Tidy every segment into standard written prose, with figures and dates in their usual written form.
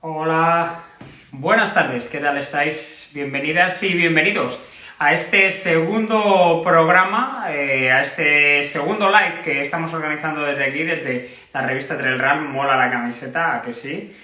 Hola, buenas tardes, ¿qué tal estáis? Bienvenidas y bienvenidos a este segundo programa, a este segundo live que estamos organizando desde aquí, desde la revista Trail Run. Mola la camiseta, ¿a que sí?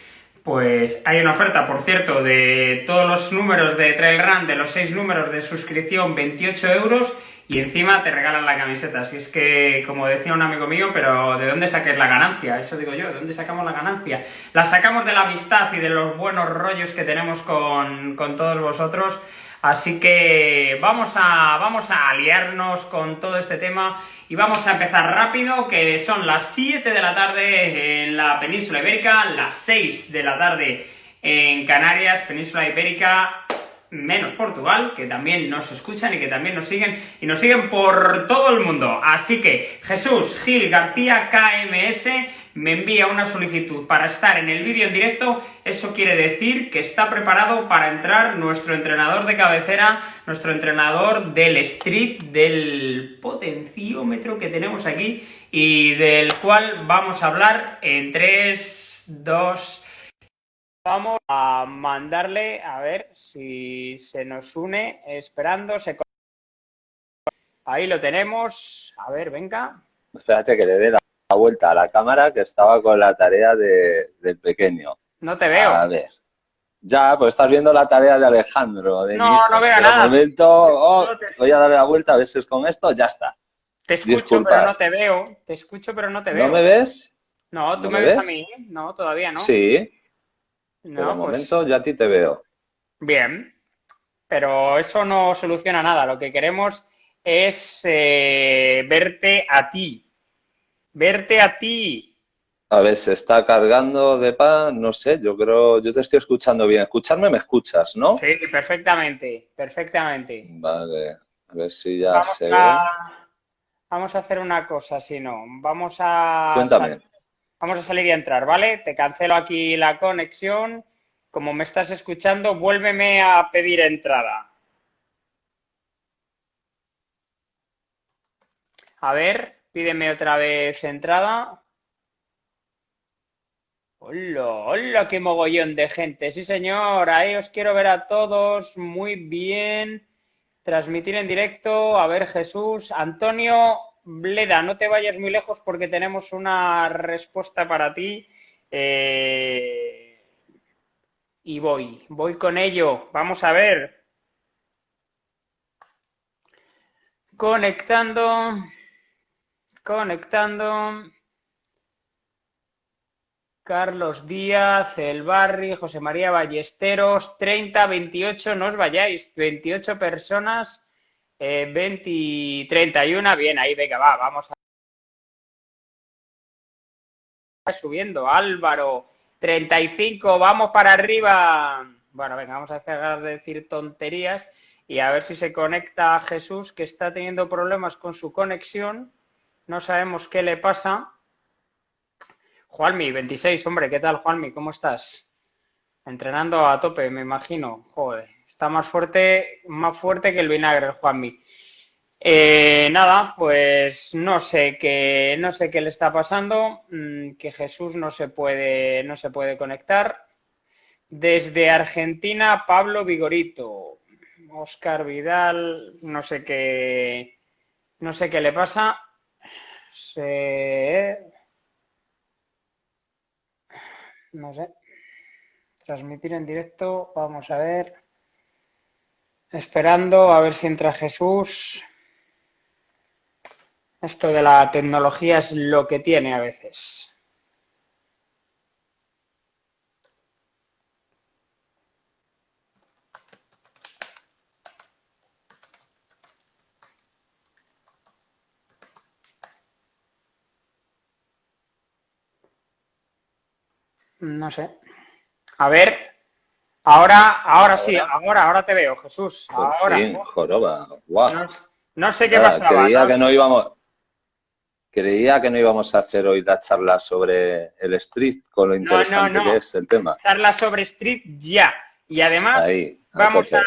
Pues hay una oferta, por cierto, de todos los números de Trail Run, de los 6 números de suscripción, 28 euros, y encima te regalan la camiseta. Así es que, como decía un amigo mío, pero ¿de dónde saques la ganancia? Eso digo yo, ¿de dónde sacamos la ganancia? La sacamos de la amistad y de los buenos rollos que tenemos con todos vosotros. Así que vamos a aliarnos con todo este tema y vamos a empezar rápido, que son las 7 de la tarde en la península ibérica, las 6 de la tarde en Canarias, península ibérica, menos Portugal, que también nos escuchan y que también nos siguen, y nos siguen por todo el mundo. Así que Jesús Gil García KMS me envía una solicitud para estar en el vídeo en directo. Eso quiere decir que está preparado para entrar nuestro entrenador de cabecera, nuestro entrenador del street, del potenciómetro que tenemos aquí y del cual vamos a hablar en 3, 2... Vamos a mandarle, a ver si se nos une, esperando, ahí lo tenemos, a ver, venga. Espérate que le dé la vuelta a la cámara, que estaba con la tarea del pequeño. No te veo. A ver. Ya, pues estás viendo la tarea de Alejandro, de mi No, hijo. no veo Espera un nada. momento. Voy a darle la vuelta a ver si es con esto. Ya está. Te escucho, pero Disculpad. no te veo. Te escucho, pero no te ¿No veo. me ves? No, ¿tú ¿No me me ves a ves? mí? No, todavía no. Sí, pero un No, momento, pues yo a ti te veo. bien. Pero eso no soluciona nada. Lo que queremos es verte a ti. Verte a ti. A ver, se está cargando de pan, no sé, yo creo, yo te estoy escuchando bien. Escucharme me escuchas, ¿no? Sí, perfectamente, perfectamente. Vale, a ver si ya Vamos se ve. a, vamos a hacer una cosa, si no, Cuéntame. vamos a salir y a entrar, ¿vale? Te cancelo aquí la conexión. Como me estás escuchando, vuélveme a pedir entrada. A ver, pídeme otra vez entrada. Hola, hola, qué mogollón de gente. Sí, señor, ahí os quiero ver a todos. Muy bien. Transmitir en directo. A ver, Jesús. Antonio Bleda, no te vayas muy lejos porque tenemos una respuesta para ti. Y voy con ello. Vamos a ver. Conectando, conectando. Carlos Díaz, El Barri, José María Ballesteros, 30, 28, no os vayáis, 28 personas, 20, 31, bien, ahí, venga, vamos a subiendo, Álvaro, 35, vamos para arriba. Bueno, venga, vamos a dejar de decir tonterías y a ver si se conecta a Jesús, que está teniendo problemas con su conexión, no sabemos qué le pasa. Juanmi, 26, hombre, ¿qué tal, Juanmi? ¿Cómo estás? Entrenando a tope, me imagino. Joder, está más fuerte que el vinagre, el Juanmi. Nada, pues no sé qué le está pasando, que Jesús no se puede conectar. Desde Argentina, Pablo Vigorito, Oscar Vidal, no sé qué le pasa. No sé. Transmitir en directo, vamos a ver. Esperando a ver si entra Jesús. Esto de la tecnología es lo que tiene a veces. No sé. A ver, ahora sí, Ahora, ahora te veo, Jesús. por Ahora. fin, joroba. Guau. No, no sé qué Nada, pasaba, ¿no? creía que no íbamos a hacer hoy la charla sobre el street, con lo No, no, interesante que no. es el tema. Charla sobre Street ya. Y además, Ahí, a tope.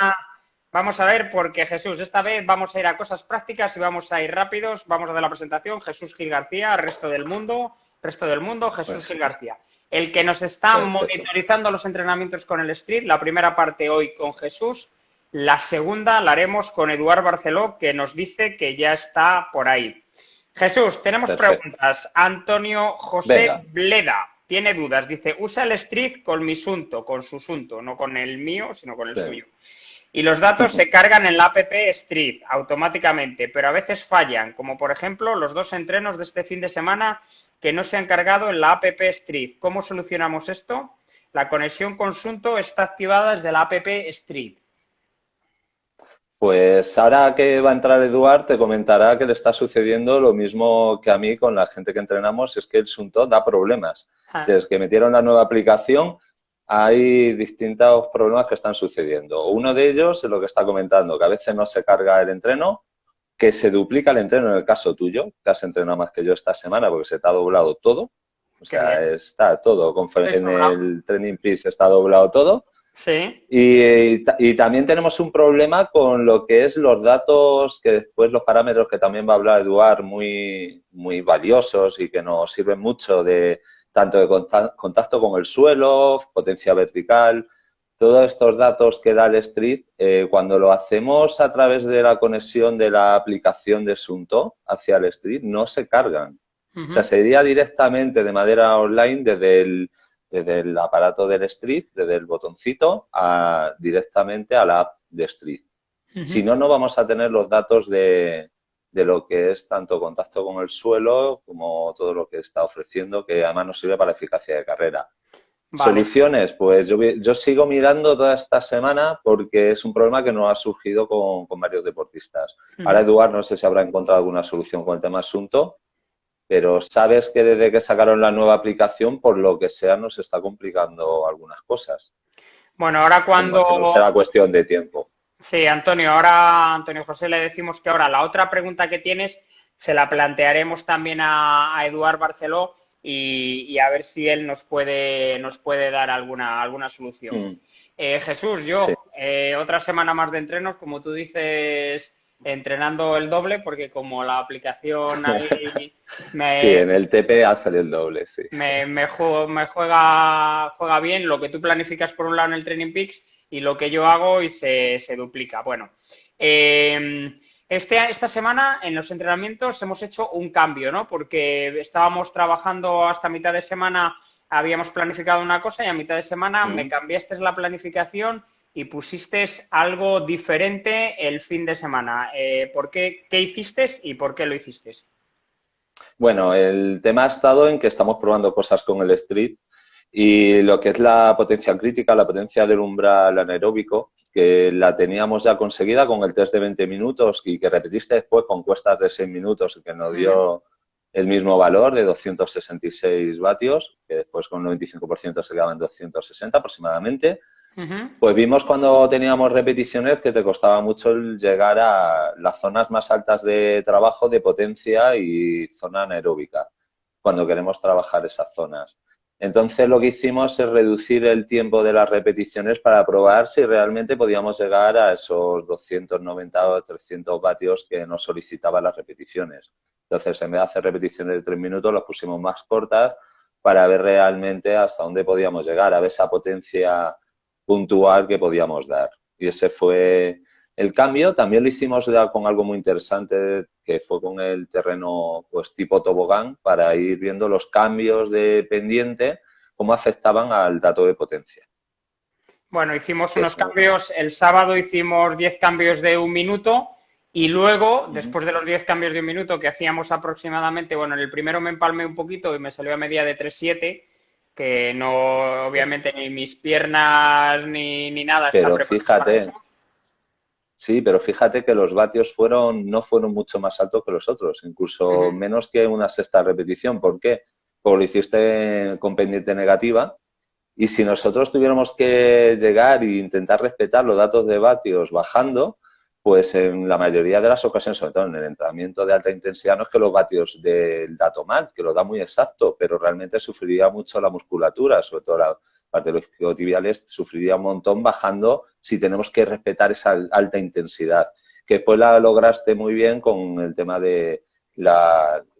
vamos a ver, porque Jesús, esta vez vamos a ir a cosas prácticas y vamos a ir rápidos. Vamos a dar la presentación. Jesús Gil García, resto del mundo, Jesús Pues Gil García. el que nos está Perfecto. monitorizando los entrenamientos con el Street. La primera parte hoy con Jesús, la segunda la haremos con Eduard Barceló, que nos dice que ya está por ahí. Jesús, tenemos Perfecto. preguntas. Antonio José Venga. Bleda tiene dudas. Dice, usa el Street con mi Sunto, con su Sunto, no con el mío, sino con el Venga. suyo. Y los datos se cargan en la app Street automáticamente, pero a veces fallan, como por ejemplo los 2 entrenos de este fin de semana que no se han cargado en la app Street. ¿Cómo solucionamos esto? La conexión con Sunto está activada desde la app Street. Pues ahora que va a entrar Eduard, te comentará que le está sucediendo lo mismo que a mí con la gente que entrenamos, es que el Sunto da problemas. Ah, Desde que metieron la nueva aplicación, hay distintos problemas que están sucediendo. Uno de ellos es lo que está comentando, que a veces no se carga el entreno, que se duplica el entreno en el caso tuyo, que has entrenado más que yo esta semana porque se te ha doblado todo. O qué bien. sea, está todo. ¿Estoy En sobrado? el Training Peaks está doblado todo. Sí. Y también tenemos un problema con lo que es los datos, que después los parámetros que también va a hablar Eduard, muy valiosos y que nos sirven mucho de tanto de contacto con el suelo, potencia vertical, todos estos datos que da el Street, cuando lo hacemos a través de la conexión de la aplicación de Sunto hacia el Street, no se cargan. O sea, sería directamente de manera online desde el aparato del Street, desde el botoncito, directamente a la app de Street. Si no, no vamos a tener los datos de lo que es tanto contacto con el suelo como todo lo que está ofreciendo, que además nos sirve para la eficacia de carrera. Vale. Soluciones, pues yo sigo mirando toda esta semana porque es un problema que nos ha surgido con varios deportistas. Ahora Eduard no sé si habrá encontrado alguna solución con el tema asunto, pero sabes que desde que sacaron la nueva aplicación, por lo que sea, nos está complicando algunas cosas. Bueno, ahora Imagino que cuando... será cuestión de tiempo. Sí, Antonio, ahora Antonio José le decimos que ahora la otra pregunta que tienes se la plantearemos también a Eduard Barceló y a ver si él nos puede dar alguna solución. Mm, Jesús, sí. otra semana más de entrenos, como tú dices, entrenando el doble, porque como la aplicación ahí Sí, me, en el TP ha salido el doble, sí. me juega bien lo que tú planificas por un lado en el Training Peaks y lo que yo hago y se duplica. Bueno, esta semana en los entrenamientos hemos hecho un cambio, ¿no? Porque estábamos trabajando hasta mitad de semana, habíamos planificado una cosa y a mitad de semana me Mm. cambiaste la planificación y pusiste algo diferente el fin de semana. ¿Por qué? ¿Qué hiciste y por qué lo hiciste? Bueno, el tema ha estado en que estamos probando cosas con el Street y lo que es la potencia crítica, la potencia del umbral anaeróbico, que la teníamos ya conseguida con el test de 20 minutos y que repetiste después con cuestas de 6 minutos y que nos dio el mismo valor de 266 vatios, que después con un 95% se quedaba en 260 aproximadamente. Pues vimos cuando teníamos repeticiones que te costaba mucho el llegar a las zonas más altas de trabajo de potencia y zona anaeróbica, cuando queremos trabajar esas zonas. Entonces lo que hicimos es reducir el tiempo de las repeticiones para probar si realmente podíamos llegar a esos 290 o 300 vatios que nos solicitaban las repeticiones. Entonces, en vez de hacer repeticiones de 3 minutos, las pusimos más cortas para ver realmente hasta dónde podíamos llegar, a ver esa potencia puntual que podíamos dar. Y ese fue el cambio. También lo hicimos ya con algo muy interesante, que fue con el terreno pues tipo tobogán, para ir viendo los cambios de pendiente, cómo afectaban al dato de potencia. Bueno, hicimos unos Eso. cambios. El sábado hicimos 10 cambios de un minuto y luego, después de los 10 cambios de un minuto que hacíamos aproximadamente, bueno, en el primero me empalmé un poquito y me salió a media de 3,7, que no, obviamente, ni mis piernas ni nada está Pero preparado para fíjate, eso. sí, pero fíjate que los vatios no fueron mucho más altos que los otros, incluso Ujú. menos que una sexta repetición. ¿Por qué? Porque lo hiciste con pendiente negativa. Y si nosotros tuviéramos que llegar e intentar respetar los datos de vatios bajando, pues en la mayoría de las ocasiones, sobre todo en el entrenamiento de alta intensidad, no es que los vatios del dato mal, que lo da muy exacto, pero realmente sufriría mucho la musculatura, sobre todo la parte de los isquiotibiales, sufriría un montón bajando si tenemos que respetar esa alta intensidad. Que después la lograste muy bien con el tema de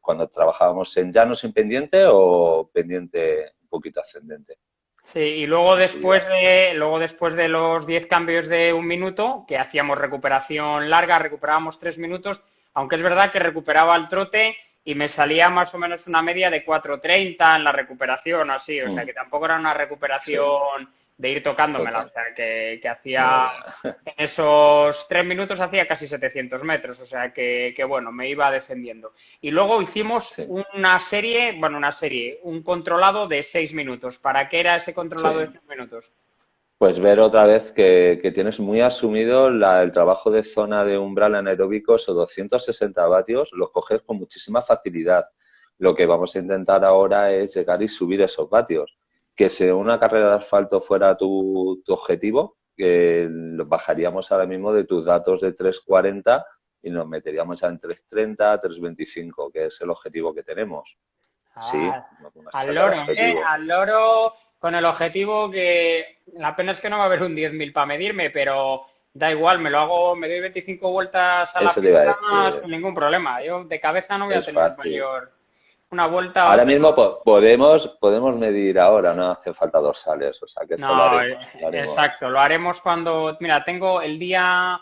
cuando trabajábamos en llano sin pendiente o pendiente un poquito ascendente. Sí, y luego después de los 10 cambios de un minuto, que hacíamos recuperación larga, recuperábamos 3 minutos, aunque es verdad que recuperaba el trote y me salía más o menos una media de 4:30 en la recuperación, así, o sea que tampoco era una Sí, recuperación de ir tocándomela, o total. sea que Ya, hacía, ya. en esos 3 minutos hacía casi 700 metros, o sea que bueno, me iba defendiendo. Y luego hicimos Sí, un controlado de 6 minutos. ¿Para qué era ese controlado de sí. 6 minutos? Pues ver otra vez que tienes muy asumido el trabajo de zona de umbral anaeróbico, esos 260 vatios, los coges con muchísima facilidad. Lo que vamos a intentar ahora es llegar y subir esos vatios. Que si una carrera de asfalto fuera tu objetivo, que los bajaríamos ahora mismo de tus datos de 3:40 y nos meteríamos ya en 3:30, 3:25, que es el objetivo que tenemos. Sí, Ah, no pongas al sacar loro, ¿eh? objetivo. Al loro con el objetivo que la pena es que no va a haber un 10.000 para medirme, pero da igual, me lo hago, me doy 25 vueltas a la Eso te iba a pista decir, sin ningún problema. Yo de cabeza no voy a es tener fácil. mayor una vuelta a Ahora otra. mismo podemos medir ahora, no hace falta dorsales, o sea que eso No, lo haremos. exacto, lo haremos cuando, mira, tengo el día.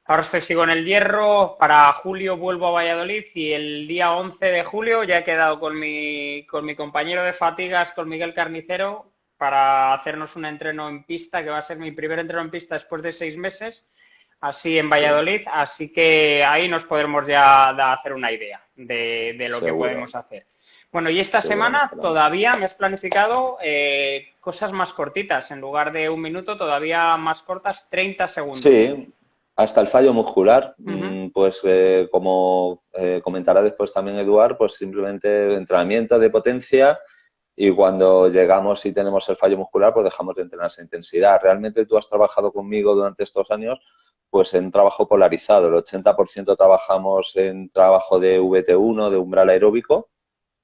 Ahora sigo en el Hierro, para julio vuelvo a Valladolid y el día 11 de julio ya he quedado con mi compañero de fatigas, con Miguel Carnicero, para hacernos un entreno en pista, que va a ser mi primer entreno en pista después de 6 meses, así en Sí, Valladolid, así que ahí nos podremos ya hacer una idea de lo que seguro, podemos hacer. Bueno, y esta seguro semana mejoramos. todavía me has planificado cosas más cortitas, en lugar de un minuto, todavía más cortas, 30 segundos. Sí, hasta el fallo muscular, Ujú. pues como comentará después también Eduard, pues simplemente entrenamiento de potencia y cuando llegamos y tenemos el fallo muscular, pues dejamos de entrenar esa intensidad. Realmente tú has trabajado conmigo durante estos años, pues en trabajo polarizado. El 80% trabajamos en trabajo de VT1, de umbral aeróbico,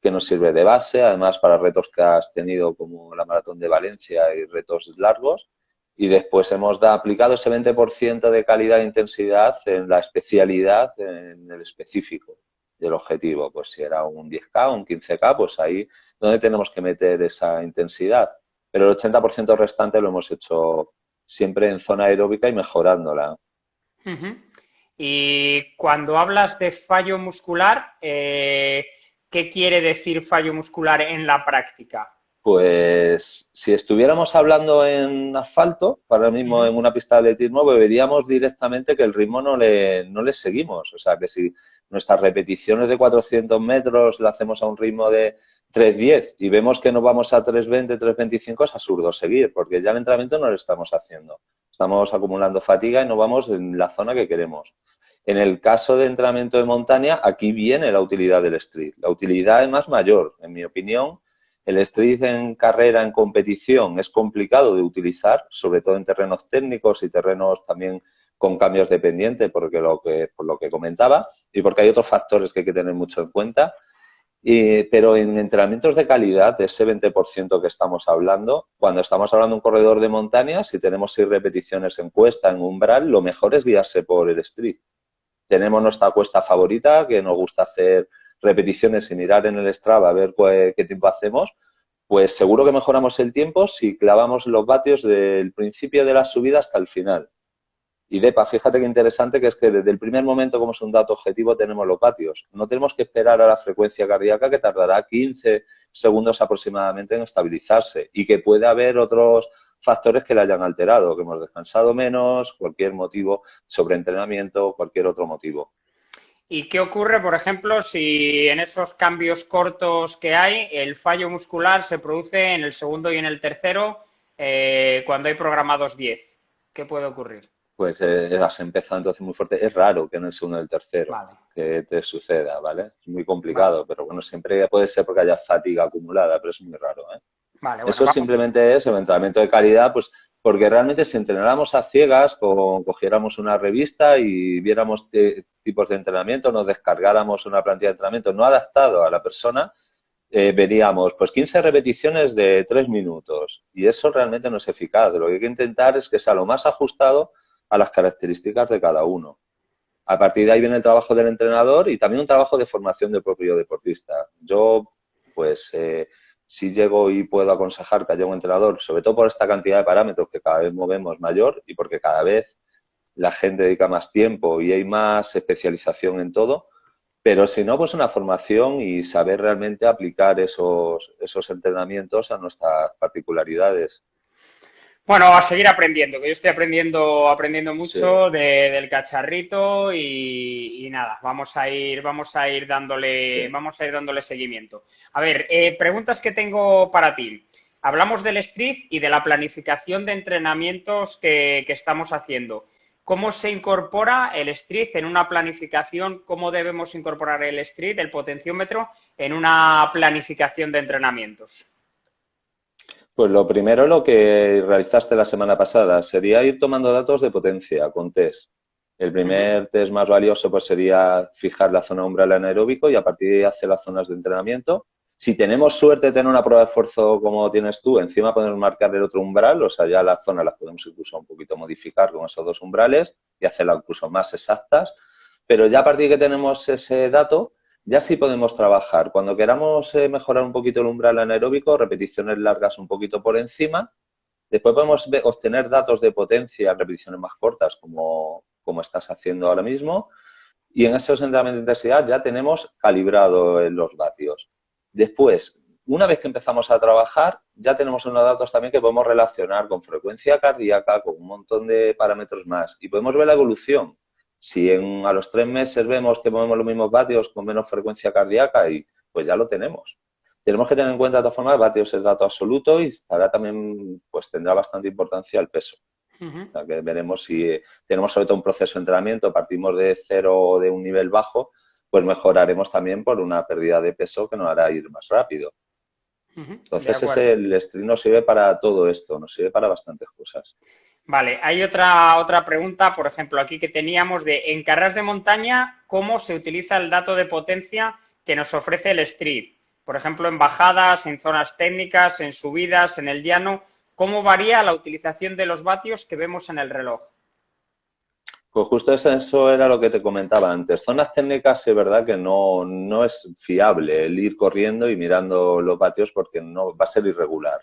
que nos sirve de base, además para retos que has tenido como la Maratón de Valencia y retos largos. Y después hemos aplicado ese 20% de calidad e intensidad en la especialidad, en el específico del objetivo. Pues si era un 10K, un 15K, pues ahí donde tenemos que meter esa intensidad. Pero el 80% restante lo hemos hecho siempre en zona aeróbica y mejorándola. Ujú. Y cuando hablas de fallo muscular, ¿qué quiere decir fallo muscular en la práctica? Pues si estuviéramos hablando en asfalto, ahora mismo Ujú. en una pista de atletismo, veríamos directamente que el ritmo no le seguimos. O sea, que si nuestras repeticiones de 400 metros las hacemos a un ritmo de 3:10 y vemos que nos vamos a 3:20, 3:25, es absurdo seguir, porque ya el entrenamiento no lo estamos haciendo. Estamos acumulando fatiga y no vamos en la zona que queremos. En el caso de entrenamiento de montaña, aquí viene la utilidad del street. La utilidad es más mayor, en mi opinión. El street en carrera, en competición, es complicado de utilizar, sobre todo en terrenos técnicos y terrenos también con cambios de pendiente, por lo que comentaba, y porque hay otros factores que hay que tener mucho en cuenta. Pero en entrenamientos de calidad, de ese 20% que estamos hablando, cuando estamos hablando de un corredor de montaña, si tenemos 6 repeticiones en cuesta, en umbral, lo mejor es guiarse por el street. Tenemos nuestra cuesta favorita, que nos gusta hacer repeticiones y mirar en el Strava a ver qué tiempo hacemos, pues seguro que mejoramos el tiempo si clavamos los vatios del principio de la subida hasta el final. Y Depa, fíjate qué interesante que es que desde el primer momento, como es un dato objetivo, tenemos los vatios. No tenemos que esperar a la frecuencia cardíaca, que tardará 15 segundos aproximadamente en estabilizarse, y que puede haber otros factores que la hayan alterado, que hemos descansado menos, cualquier motivo, sobreentrenamiento, cualquier otro motivo. ¿Y qué ocurre, por ejemplo, si en esos cambios cortos que hay, el fallo muscular se produce en el segundo y en el tercero, cuando hay programados 10? ¿Qué puede ocurrir? Pues has empezado entonces muy fuerte. Es raro que en el segundo y el tercero Vale, que te suceda, ¿vale? Es muy vale, complicado, pero bueno, siempre puede ser porque haya fatiga acumulada, pero es muy raro, ¿eh? vale, bueno, Eso vamos. simplemente es el entrenamiento de calidad, pues porque realmente si entrenáramos a ciegas, cogiéramos una revista y viéramos tipos de entrenamiento, nos descargáramos una plantilla de entrenamiento no adaptado a la persona, veríamos pues 15 repeticiones de 3 minutos y eso realmente no es eficaz. Lo que hay que intentar es que sea lo más ajustado a las características de cada uno. A partir de ahí viene el trabajo del entrenador y también un trabajo de formación del propio deportista. Yo, pues, sí llego y puedo aconsejar que haya un entrenador, sobre todo por esta cantidad de parámetros que cada vez movemos mayor y porque cada vez la gente dedica más tiempo y hay más especialización en todo, pero si no, pues una formación y saber realmente aplicar esos entrenamientos a nuestras particularidades. Bueno, a seguir aprendiendo, que yo estoy aprendiendo Sí, mucho del cacharrito y nada, sí. vamos a ir dándole seguimiento. A ver, preguntas que tengo para ti. Hablamos del street y de la planificación de entrenamientos que estamos haciendo. ¿Cómo se incorpora el street en una planificación? ¿Cómo debemos incorporar el street, el potenciómetro, en una planificación de entrenamientos? Pues lo primero, lo que realizaste la semana pasada, sería ir tomando datos de potencia con test. El Ujú. primer test más valioso pues sería fijar la zona umbral anaeróbico y a partir de ahí hacer las zonas de entrenamiento. Si tenemos suerte de tener una prueba de esfuerzo como tienes tú, encima podemos marcar el otro umbral, o sea, ya las zonas las podemos incluso un poquito modificar con esos dos umbrales y hacerlas incluso más exactas. Pero ya a partir de que tenemos ese dato, ya sí podemos trabajar. Cuando queramos mejorar un poquito el umbral anaeróbico, repeticiones largas un poquito por encima. Después podemos obtener datos de potencia en repeticiones más cortas, como estás haciendo ahora mismo. Y en esos entrenamientos de intensidad ya tenemos calibrado los vatios. Después, una vez que empezamos a trabajar, ya tenemos unos datos también que podemos relacionar con frecuencia cardíaca, con un montón de parámetros más. Y podemos ver la evolución. Si a los 3 meses vemos que movemos los mismos vatios con menos frecuencia cardíaca, y pues ya lo tenemos. Tenemos que tener en cuenta de todas formas, vatios es el dato absoluto y estará también, pues tendrá bastante importancia el peso. Ujú. O sea, que veremos si tenemos sobre todo un proceso de entrenamiento, partimos de cero o de un nivel bajo, pues mejoraremos también por una pérdida de peso que nos hará ir más rápido. Ujú. De Entonces, acuerdo. el stream nos sirve para todo esto, nos sirve para bastantes cosas. Vale, hay otra pregunta, por ejemplo, aquí que teníamos en carreras de montaña, ¿cómo se utiliza el dato de potencia que nos ofrece el Street? Por ejemplo, en bajadas, en zonas técnicas, en subidas, en el llano, ¿cómo varía la utilización de los vatios que vemos en el reloj? Pues justo eso era lo que te comentaba antes. Zonas técnicas es verdad que no es fiable el ir corriendo y mirando los vatios porque no va a ser irregular.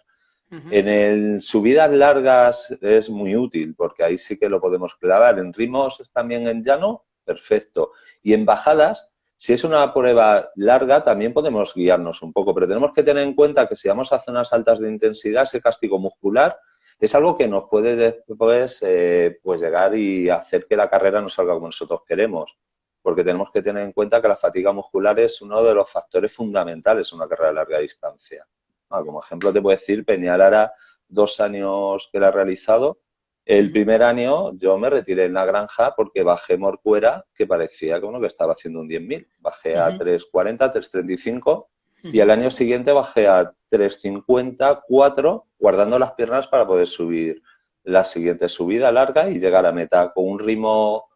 Ujú. En subidas largas es muy útil porque ahí sí que lo podemos clavar. En ritmos también en llano, perfecto. Y en bajadas, si es una prueba larga, también podemos guiarnos un poco, pero tenemos que tener en cuenta que si vamos a zonas altas de intensidad, ese castigo muscular es algo que nos puede después pues llegar y hacer que la carrera no salga como nosotros queremos. Porque tenemos que tener en cuenta que la fatiga muscular es uno de los factores fundamentales en una carrera de larga distancia. Como ejemplo te puedo decir, Peñalara, 2 años que la he realizado, el Ujú. primer año yo me retiré en la granja porque bajé Morcuera, que parecía que, bueno, que estaba haciendo un 10.000. Bajé a Ujú. 3.40, 3.35 y Ujú. al año siguiente bajé a 3.50, 4, guardando las piernas para poder subir la siguiente subida larga y llegar a meta con un ritmo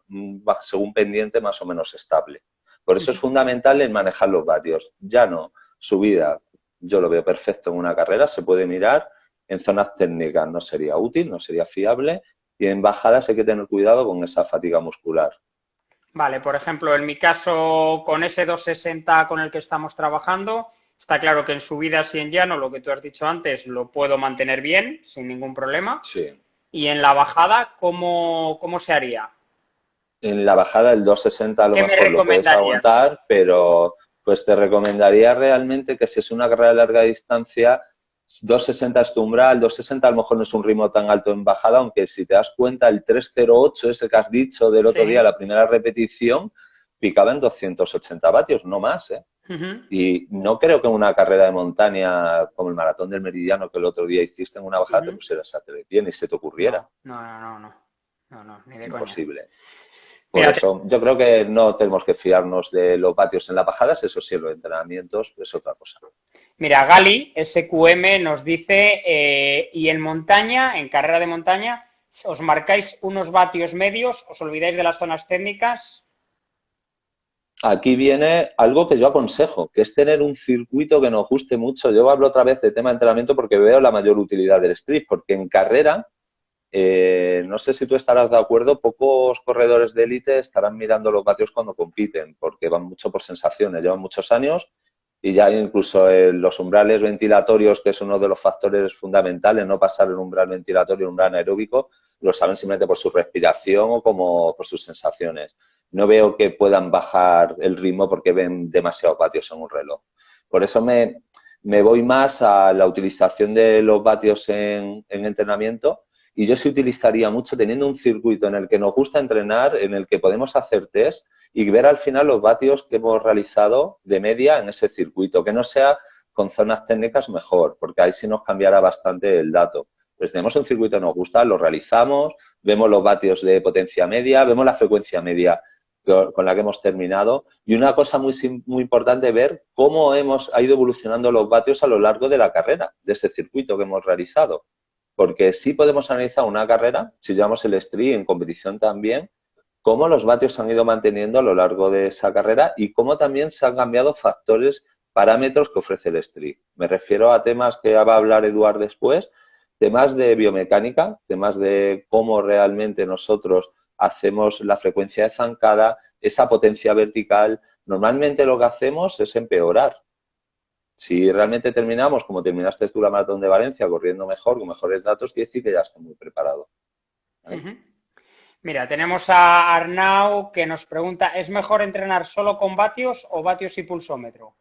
según pendiente más o menos estable. Por eso es Ujú. fundamental el manejar los vatios. Ya no, subida, yo lo veo perfecto en una carrera, se puede mirar. En zonas técnicas no sería útil, no sería fiable. Y en bajadas hay que tener cuidado con esa fatiga muscular. Vale, por ejemplo, en mi caso, con ese 260 con el que estamos trabajando, está claro que en subidas y en llano, lo que tú has dicho antes, lo puedo mantener bien, sin ningún problema. Sí. Y en la bajada, ¿cómo se haría? En la bajada el 260 a lo ¿Qué me mejor lo puedes recomendarías? aguantar, pero pues te recomendaría realmente que si es una carrera de larga distancia, 260 es tu umbral, 260 a lo mejor no es un ritmo tan alto en bajada, aunque si te das cuenta el 308 ese que has dicho del otro día, Sí. la primera repetición, picaba en 280 vatios, no más, ¿eh? Ujú. Y no creo que en una carrera de montaña como el Maratón del Meridiano que el otro día hiciste en una bajada te Ujú. pusieras a pie ni se te ocurriera. No, no, no, no, no. No, no, ni de coña. Imposible. Por Mira, eso, yo creo que no tenemos que fiarnos de los vatios en las bajadas, eso sí, en los entrenamientos es otra cosa. mira, Gali, SQM, nos dice, y en montaña, en carrera de montaña, os marcáis unos vatios medios, os olvidáis de las zonas técnicas. Aquí viene algo que yo aconsejo, que es tener un circuito que nos guste mucho. Yo hablo otra vez de tema de entrenamiento porque veo la mayor utilidad del street, porque en carrera, no sé si tú estarás de acuerdo, pocos corredores de élite estarán mirando los vatios cuando compiten, porque van mucho por sensaciones, llevan muchos años y ya incluso los umbrales ventilatorios, que es uno de los factores fundamentales, no pasar el umbral ventilatorio, el umbral anaeróbico, lo saben simplemente por su respiración o como por sus sensaciones. No veo que puedan bajar el ritmo porque ven demasiados vatios en un reloj. Por eso me voy más a la utilización de los vatios en entrenamiento, y yo sí utilizaría mucho teniendo un circuito en el que nos gusta entrenar, en el que podemos hacer test y ver al final los vatios que hemos realizado de media en ese circuito, que no sea con zonas técnicas mejor, porque ahí sí nos cambiará bastante el dato. Pues tenemos un circuito que nos gusta, lo realizamos, vemos los vatios de potencia media, vemos la frecuencia media con la que hemos terminado, y una cosa muy importante, ver cómo ha ido evolucionando los vatios a lo largo de la carrera, de ese circuito que hemos realizado. Porque sí podemos analizar una carrera, si llevamos el street en competición también, cómo los vatios se han ido manteniendo a lo largo de esa carrera y cómo también se han cambiado factores, parámetros que ofrece el street. Me refiero a temas que va a hablar Eduard después, temas de biomecánica, temas de cómo realmente nosotros hacemos la frecuencia de zancada, esa potencia vertical. Normalmente lo que hacemos es empeorar. Si realmente terminamos como terminaste tú la maratón de Valencia, corriendo mejor, con mejores datos, quiere decir que ya estoy muy preparado. ¿Vale? Mira, tenemos a Arnau que nos pregunta, ¿es mejor entrenar solo con vatios o vatios y pulsómetro?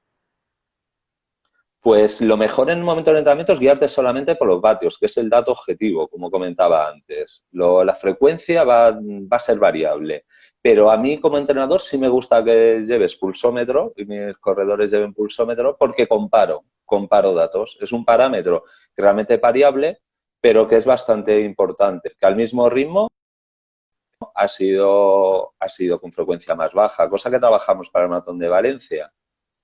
Pues lo mejor en un momento de entrenamiento es guiarte solamente por los vatios, que es el dato objetivo, como comentaba antes. La frecuencia va a ser variable, pero a mí como entrenador sí me gusta que lleves pulsómetro y mis corredores lleven pulsómetro porque comparo datos. Es un parámetro que realmente es variable, pero que es bastante importante, que al mismo ritmo ha sido con frecuencia más baja, cosa que trabajamos para el maratón de Valencia.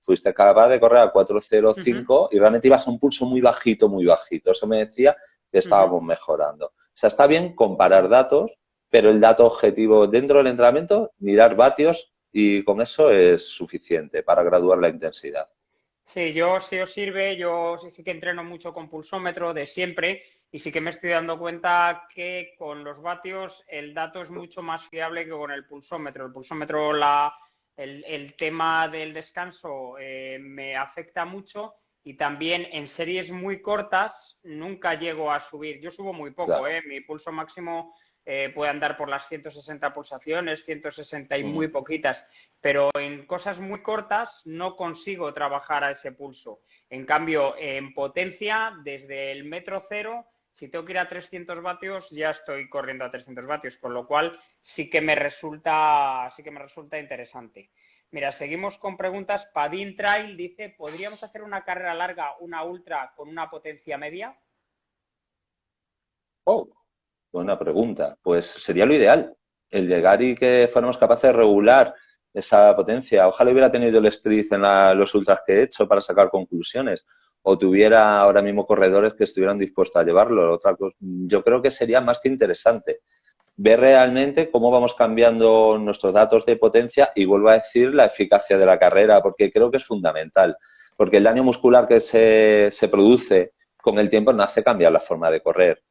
Fuiste capaz de correr a 4:05 y realmente ibas a un pulso muy bajito, muy bajito. Eso me decía que estábamos mejorando. O sea, está bien comparar datos, pero el dato objetivo dentro del entrenamiento, mirar vatios, y con eso es suficiente para graduar la intensidad. Sí, si os sirve, yo sí que entreno mucho con pulsómetro de siempre y sí que me estoy dando cuenta que con los vatios el dato es mucho más fiable que con el pulsómetro. El pulsómetro, el tema del descanso me afecta mucho y también en series muy cortas nunca llego a subir. Yo subo muy poco, Claro. mi pulso máximo puede andar por las 160 pulsaciones, 160 y muy poquitas, pero en cosas muy cortas no consigo trabajar a ese pulso. En cambio, en potencia, desde el metro cero, si tengo que ir a 300 vatios, ya estoy corriendo a 300 vatios, con lo cual sí que me resulta interesante. Mira, seguimos con preguntas. Padín Trail dice, ¿podríamos hacer una carrera larga, una ultra, con una potencia media? Oh, buena pregunta. Pues sería lo ideal, el llegar y que fuéramos capaces de regular esa potencia. Ojalá hubiera tenido el Street en los ultras que he hecho para sacar conclusiones, o tuviera ahora mismo corredores que estuvieran dispuestos a llevarlo. Otra cosa, yo creo que sería más que interesante ver realmente cómo vamos cambiando nuestros datos de potencia y, vuelvo a decir, la eficacia de la carrera, porque creo que es fundamental. Porque el daño muscular que se produce con el tiempo nos hace cambiar la forma de correr.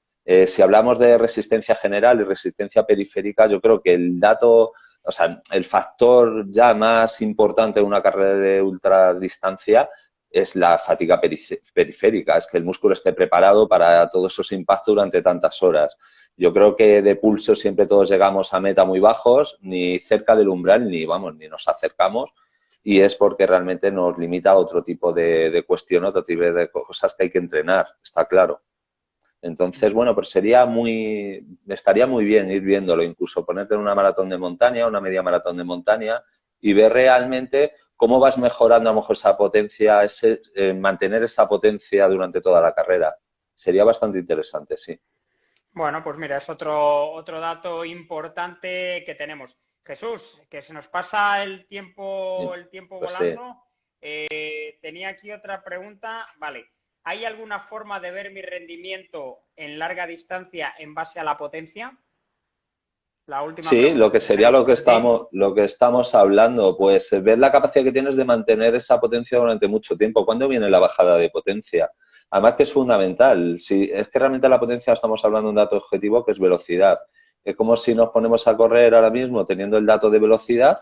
Si hablamos de resistencia general y resistencia periférica, yo creo que el dato, o sea, el factor ya más importante de una carrera de ultradistancia es la fatiga periférica, es que el músculo esté preparado para todos esos impactos durante tantas horas. Yo creo que de pulso siempre todos llegamos a meta muy bajos, ni cerca del umbral, ni nos acercamos, y es porque realmente nos limita a otro tipo de cuestión, otro tipo de cosas que hay que entrenar, está claro. Entonces, bueno, pues estaría muy bien ir viéndolo, incluso ponerte en una maratón de montaña, una media maratón de montaña, y ver realmente cómo vas mejorando a lo mejor esa potencia, mantener esa potencia durante toda la carrera. Sería bastante interesante, sí. Bueno, pues mira, es otro dato importante que tenemos. Jesús, que se nos pasa el tiempo Pues sí. volando. Tenía aquí otra pregunta. Vale, ¿hay alguna forma de ver mi rendimiento en larga distancia en base a la potencia? La última Sí, pregunta lo que que sería tenemos por aquí. lo que estamos hablando, pues ver la capacidad que tienes de mantener esa potencia durante mucho tiempo. ¿Cuándo viene la bajada de potencia? Además que es fundamental. Si es que realmente la potencia estamos hablando de un dato objetivo que es velocidad. Es como si nos ponemos a correr ahora mismo teniendo el dato de velocidad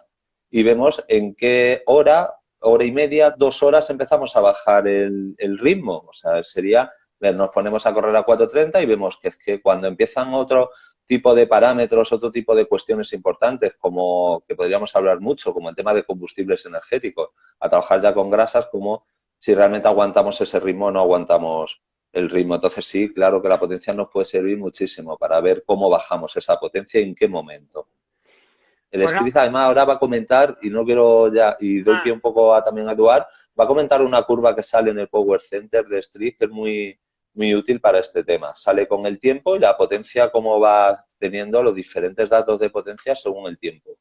y vemos en qué hora hora y media, 2 horas empezamos a bajar el ritmo. O sea, sería, nos ponemos a correr a 4:30 y vemos que es que cuando empiezan otro tipo de parámetros, otro tipo de cuestiones importantes, como que podríamos hablar mucho, como el tema de combustibles energéticos, a trabajar ya con grasas, como si realmente aguantamos ese ritmo o no aguantamos el ritmo. Entonces sí, claro que la potencia nos puede servir muchísimo para ver cómo bajamos esa potencia y en qué momento. El Pues no, Street además ahora va a comentar, y no quiero ya, y doy pie un poco también a Eduard, va a comentar una curva que sale en el Power Center de Street que es muy, muy útil para este tema. Sale con el tiempo y la potencia, cómo va teniendo los diferentes datos de potencia según el tiempo. Lo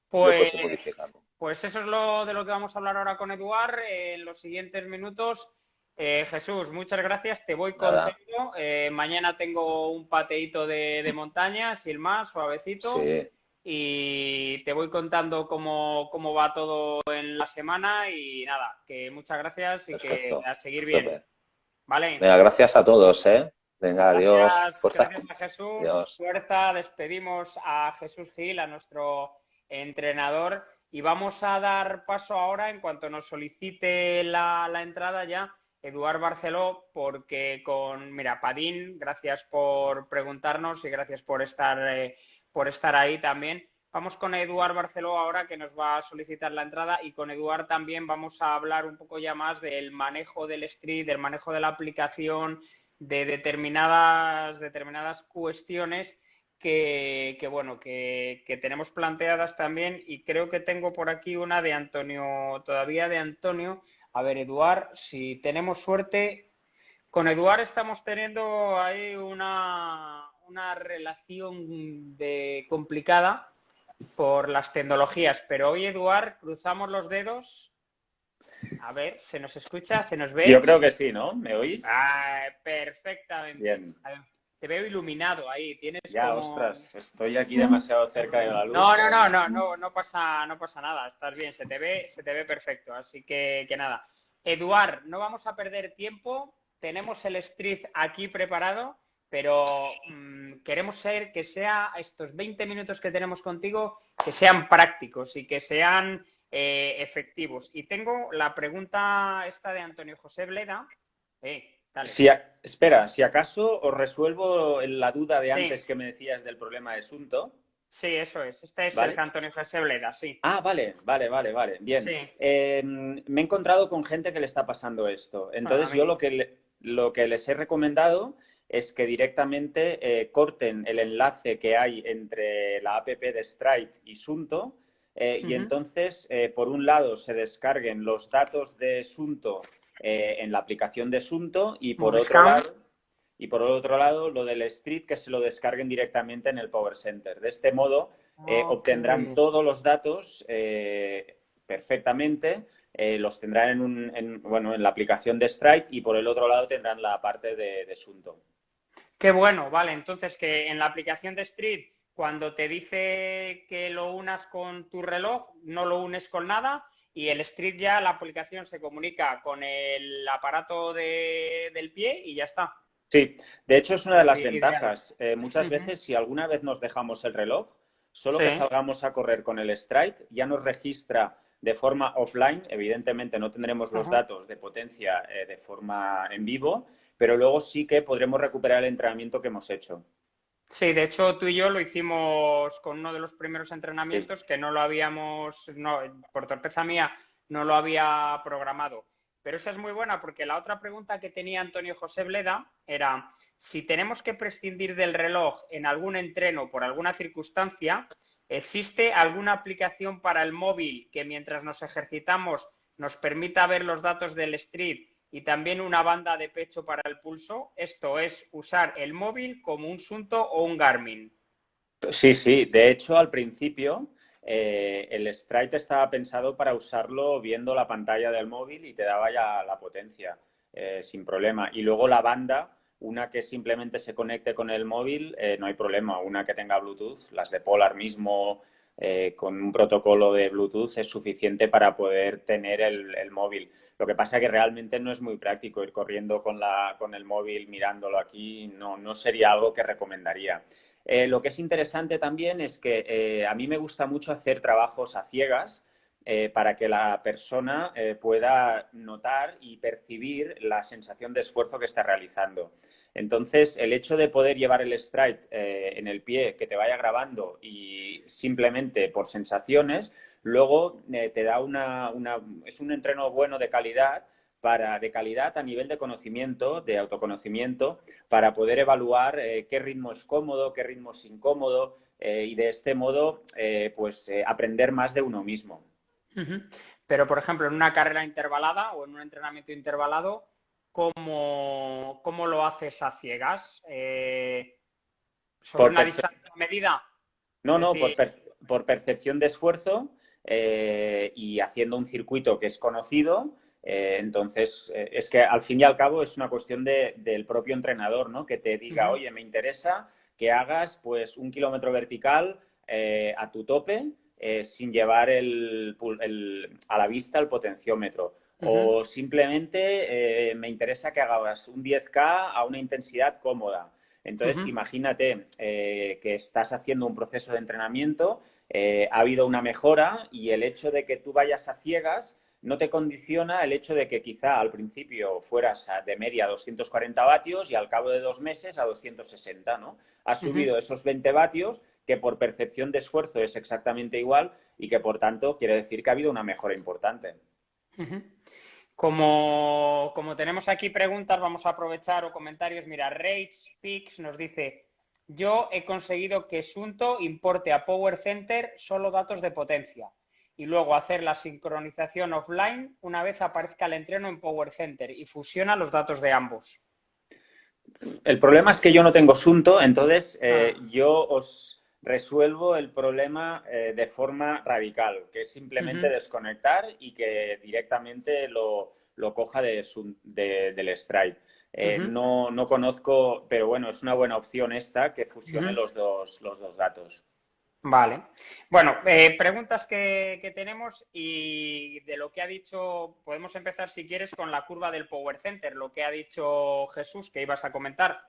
pues, puedes ir modificando. pues eso es lo de lo que vamos a hablar ahora con Eduard en los siguientes minutos. Jesús, muchas gracias, te voy Nada, contando. Mañana tengo un pateíto de montaña, sin más, suavecito. sí, Y te voy contando cómo va todo en la semana y nada, que muchas gracias y que perfecto. a seguir bien, Estupendo. ¿vale? Venga, gracias a todos, ¿eh? Venga, adiós. Gracias, Fuerza. gracias a Jesús, Adiós. fuerza, despedimos a Jesús Gil, a nuestro entrenador, y vamos a dar paso ahora, en cuanto nos solicite la entrada ya, Eduard Barceló, porque mira, Padín, gracias por preguntarnos y gracias por estar ahí también. Vamos con Eduard Barceló ahora, que nos va a solicitar la entrada, y con Eduard también vamos a hablar un poco ya más del manejo del Street, del manejo de la aplicación, de determinadas cuestiones que tenemos planteadas también, y creo que tengo por aquí una de Antonio, todavía de Antonio. A ver, Eduard, si tenemos suerte, con Eduard estamos teniendo ahí una relación complicada por las tecnologías, pero hoy, Eduard, cruzamos los dedos. A ver, ¿se nos escucha? ¿Se nos Yo ve? creo que sí, ¿no? ¿Me oís? Ah, perfectamente. Bien. A ver, te veo iluminado ahí. Tienes Ya, como... ostras, estoy aquí demasiado cerca de la luz. No pasa nada. Estás bien, se te ve perfecto. Así que nada. Eduard, no vamos a perder tiempo. Tenemos el street aquí preparado, pero queremos ser que sea estos 20 minutos que tenemos contigo, que sean prácticos y que sean efectivos. Y tengo la pregunta esta de Antonio José Bleda. Dale. Espera, si acaso os resuelvo la duda de Sí, antes que me decías del problema de Sunto, sí, eso es. Este es el ¿vale? que Antonio José Bleda, sí. Ah, vale. Bien. Sí, Me he encontrado con gente que le está pasando esto. bueno, a Entonces, yo mí. lo que les he recomendado es que directamente corten el enlace que hay entre la app de Stride y Sunto, y entonces, por un lado, se descarguen los datos de Sunto en la aplicación de Sunto, y por otro Moviscount. lado, lo del Street, que se lo descarguen directamente en el Power Center. De este modo, Ok. obtendrán todos los datos perfectamente, los tendrán en la aplicación de Stride, y por el otro lado tendrán la parte de Sunto. Qué bueno, vale. Entonces, que en la aplicación de Street, cuando te dice que lo unas con tu reloj, no lo unes con nada, y el Street ya, la aplicación se comunica con el aparato del pie y ya está. Sí, de hecho es una de las Ideal. ventajas. Muchas veces, si alguna vez nos dejamos el reloj, solo Sí. que salgamos a correr con el Stride, ya nos registra de forma offline. Evidentemente no tendremos los datos de potencia de forma en vivo, pero luego sí que podremos recuperar el entrenamiento que hemos hecho. Sí, de hecho tú y yo lo hicimos con uno de los primeros Sí. entrenamientos que no lo habíamos, no, por torpeza mía, no lo había programado. Pero esa es muy buena, porque la otra pregunta que tenía Antonio José Bleda era si tenemos que prescindir del reloj en algún entreno por alguna circunstancia, ¿existe alguna aplicación para el móvil que mientras nos ejercitamos nos permita ver los datos del Street y también una banda de pecho para el pulso? Esto es usar el móvil como un Sunto o un Garmin. Sí, sí. De hecho, al principio el Stride estaba pensado para usarlo viendo la pantalla del móvil, y te daba ya la potencia sin problema. Y luego la banda, una que simplemente se conecte con el móvil, no hay problema. Una que tenga Bluetooth, las de Polar mismo, con un protocolo de Bluetooth es suficiente para poder tener el móvil. Lo que pasa es que realmente no es muy práctico ir corriendo con el móvil mirándolo aquí. No sería algo que recomendaría. Lo que es interesante también es que a mí me gusta mucho hacer trabajos a ciegas, para que la persona pueda notar y percibir la sensación de esfuerzo que está realizando. Entonces, el hecho de poder llevar el stride en el pie, que te vaya grabando y simplemente por sensaciones, luego te da es un entreno bueno de calidad a nivel de conocimiento, de autoconocimiento, para poder evaluar qué ritmo es cómodo, qué ritmo es incómodo y de este modo aprender más de uno mismo. Pero, por ejemplo, en una carrera intervalada o en un entrenamiento intervalado, ¿cómo lo haces a ciegas? ¿Sobre una distancia medida? No, por percepción de esfuerzo y haciendo un circuito que es conocido. Entonces, es que al fin y al cabo es una cuestión del propio entrenador, ¿no? Que te diga, oye, me interesa que hagas pues 1 kilómetro vertical a tu tope sin llevar a la vista el potenciómetro. O simplemente me interesa que hagas un 10K a una intensidad cómoda. Entonces, imagínate que estás haciendo un proceso de entrenamiento, ha habido una mejora y el hecho de que tú vayas a ciegas no te condiciona el hecho de que quizá al principio fueras de media a 240 vatios y al cabo de 2 meses a 260, ¿no? Has subido esos 20 vatios que por percepción de esfuerzo es exactamente igual y que por tanto quiere decir que ha habido una mejora importante. Como tenemos aquí preguntas, vamos a aprovechar o comentarios. Mira, Rage Pix nos dice: yo he conseguido que Sunto importe a Power Center solo datos de potencia y luego hacer la sincronización offline una vez aparezca el entreno en Power Center y fusiona los datos de ambos. El problema es que yo no tengo Sunto, entonces yo os resuelvo el problema de forma radical, que es simplemente desconectar y que directamente lo coja del Stride. No conozco, pero bueno, es una buena opción esta, que fusione los dos datos. Vale. Bueno, preguntas que tenemos y de lo que ha dicho, podemos empezar si quieres con la curva del Power Center, lo que ha dicho Jesús, que ibas a comentar.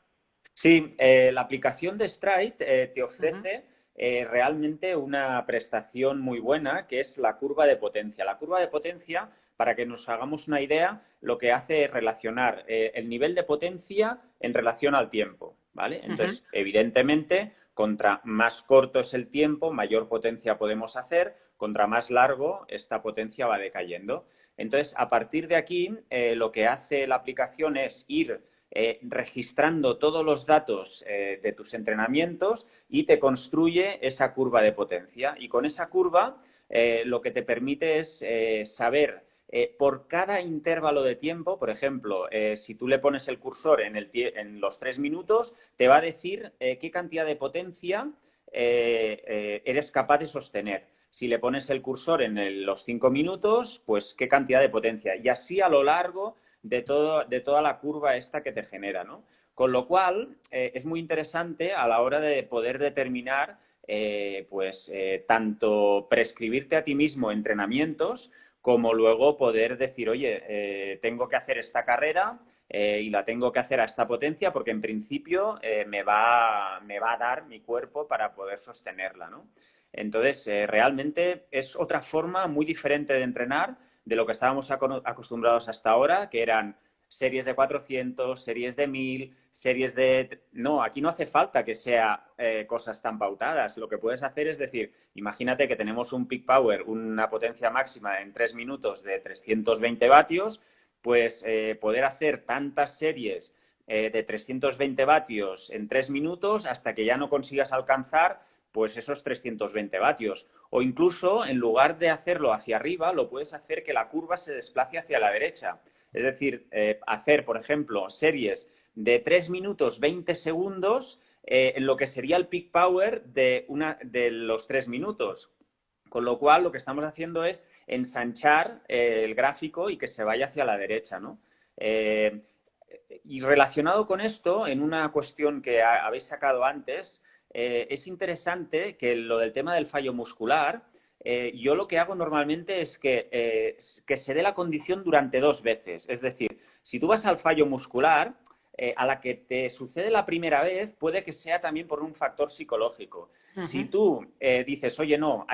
Sí, la aplicación de Stride te ofrece realmente una prestación muy buena, que es la curva de potencia. La curva de potencia, para que nos hagamos una idea, lo que hace es relacionar el nivel de potencia en relación al tiempo, ¿vale? Entonces, evidentemente, contra más corto es el tiempo, mayor potencia podemos hacer, contra más largo, esta potencia va decayendo. Entonces, a partir de aquí, lo que hace la aplicación es ir registrando todos los datos de tus entrenamientos y te construye esa curva de potencia. Y con esa curva lo que te permite es saber por cada intervalo de tiempo, por ejemplo, si tú le pones el cursor en los 3 minutos, te va a decir qué cantidad de potencia eres capaz de sostener. Si le pones el cursor en los 5 minutos, pues qué cantidad de potencia. Y así a lo largo de toda la curva esta que te genera, ¿no? Con lo cual, es muy interesante a la hora de poder determinar, tanto prescribirte a ti mismo entrenamientos, como luego poder decir, oye, tengo que hacer esta carrera y la tengo que hacer a esta potencia porque en principio me va a dar mi cuerpo para poder sostenerla, ¿no? Entonces, realmente es otra forma muy diferente de entrenar de lo que estábamos acostumbrados hasta ahora, que eran series de 400, series de 1000, series de... No, aquí no hace falta que sea cosas tan pautadas. Lo que puedes hacer es decir, imagínate que tenemos un peak power, una potencia máxima en 3 minutos de 320 vatios, pues poder hacer tantas series de 320 vatios en 3 minutos hasta que ya no consigas alcanzar pues esos 320 vatios. O incluso, en lugar de hacerlo hacia arriba, lo puedes hacer que la curva se desplace hacia la derecha. Es decir, hacer, por ejemplo, series de 3 minutos 20 segundos en lo que sería el peak power de los 3 minutos. Con lo cual, lo que estamos haciendo es ensanchar el gráfico y que se vaya hacia la derecha, ¿no? Y relacionado con esto, en una cuestión que habéis sacado antes, es interesante que lo del tema del fallo muscular, yo lo que hago normalmente es que se dé la condición durante 2 veces. Es decir, si tú vas al fallo muscular, a la que te sucede la primera vez puede que sea también por un factor psicológico. Si tú dices, oye, no,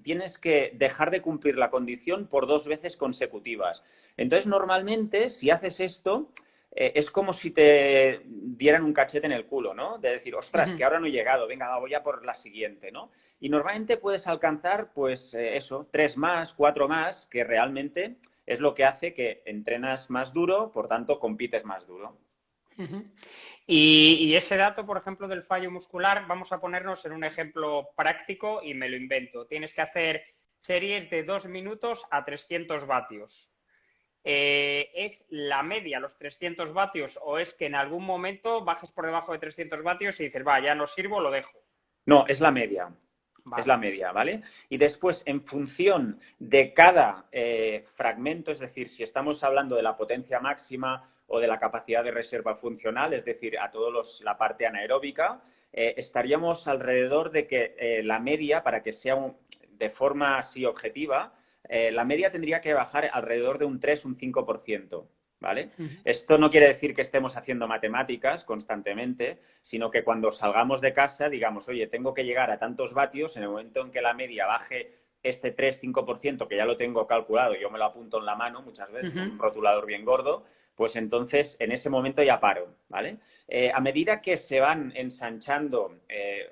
tienes que dejar de cumplir la condición por 2 veces consecutivas. Entonces, normalmente, si haces esto, es como si te dieran un cachete en el culo, ¿no? De decir, ostras, que ahora no he llegado, venga, voy a por la siguiente, ¿no? Y normalmente puedes alcanzar, pues, 3 más, 4 más, que realmente es lo que hace que entrenas más duro, por tanto, compites más duro. Y ese dato, por ejemplo, del fallo muscular, vamos a ponernos en un ejemplo práctico y me lo invento. Tienes que hacer series de 2 minutos a 300 vatios. ¿Es la media los 300 vatios o es que en algún momento bajes por debajo de 300 vatios y dices, va, ya no sirvo, lo dejo? No, es la media. Vale. Es la media, ¿vale? Y después, en función de cada fragmento, es decir, si estamos hablando de la potencia máxima o de la capacidad de reserva funcional, es decir, a todos la parte anaeróbica, estaríamos alrededor de que la media, para que sea de forma así objetiva, la media tendría que bajar alrededor de un 3, un 5%. ¿Vale? Esto no quiere decir que estemos haciendo matemáticas constantemente, sino que cuando salgamos de casa digamos, oye, tengo que llegar a tantos vatios, en el momento en que la media baje este 3-5%, que ya lo tengo calculado, yo me lo apunto en la mano muchas veces, con un rotulador bien gordo, pues entonces en ese momento ya paro, ¿vale? A medida que se van ensanchando,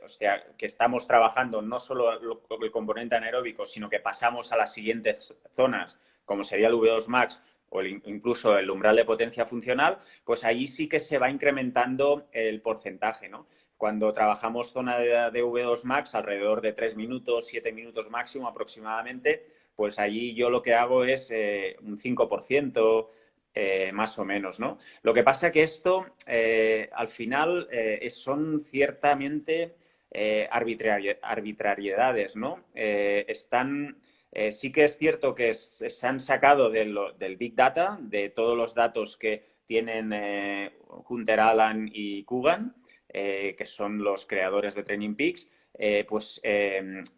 o sea, que estamos trabajando no solo el componente anaeróbico, sino que pasamos a las siguientes zonas, como sería el V2 Max, o incluso el umbral de potencia funcional, pues ahí sí que se va incrementando el porcentaje, ¿no? Cuando trabajamos zona de V2 Max, alrededor de 3 minutos, 7 minutos máximo aproximadamente, pues allí yo lo que hago es un 5%, más o menos, ¿no? Lo que pasa que esto, al final, son ciertamente arbitrariedades, ¿no? Sí que es cierto que se han sacado del Big Data, de todos los datos que tienen Hunter Allen y Coogan, que son los creadores de Training Peaks,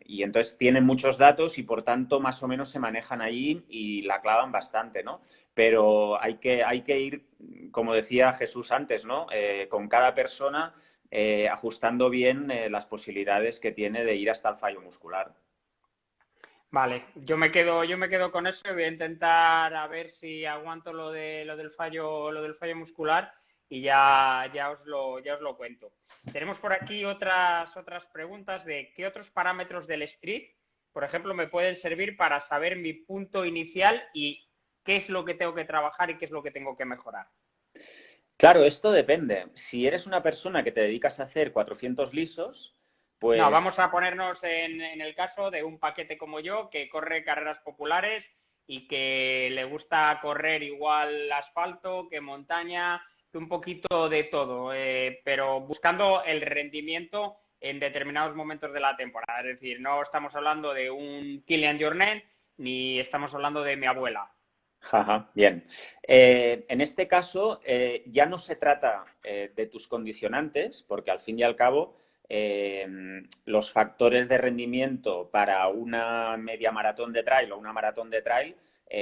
y entonces tienen muchos datos y por tanto más o menos se manejan allí y la clavan bastante, ¿no? Pero hay que ir, como decía Jesús antes, ¿no? Con cada persona ajustando bien las posibilidades que tiene de ir hasta el fallo muscular. Vale, yo me quedo con eso y voy a intentar a ver si aguanto lo del fallo muscular y ya os lo cuento. Tenemos por aquí otras preguntas de qué otros parámetros del Street, por ejemplo, me pueden servir para saber mi punto inicial y qué es lo que tengo que trabajar y qué es lo que tengo que mejorar. Claro, esto depende. Si eres una persona que te dedicas a hacer 400 lisos, pues... No, vamos a ponernos en el caso de un paquete como yo que corre carreras populares y que le gusta correr igual asfalto que montaña, que un poquito de todo, pero buscando el rendimiento en determinados momentos de la temporada. Es decir, no estamos hablando de un Kilian Jornet ni estamos hablando de mi abuela. Ajá, bien. En este caso, ya no se trata de tus condicionantes, porque al fin y al cabo los factores de rendimiento para una media maratón de trail o una maratón de trail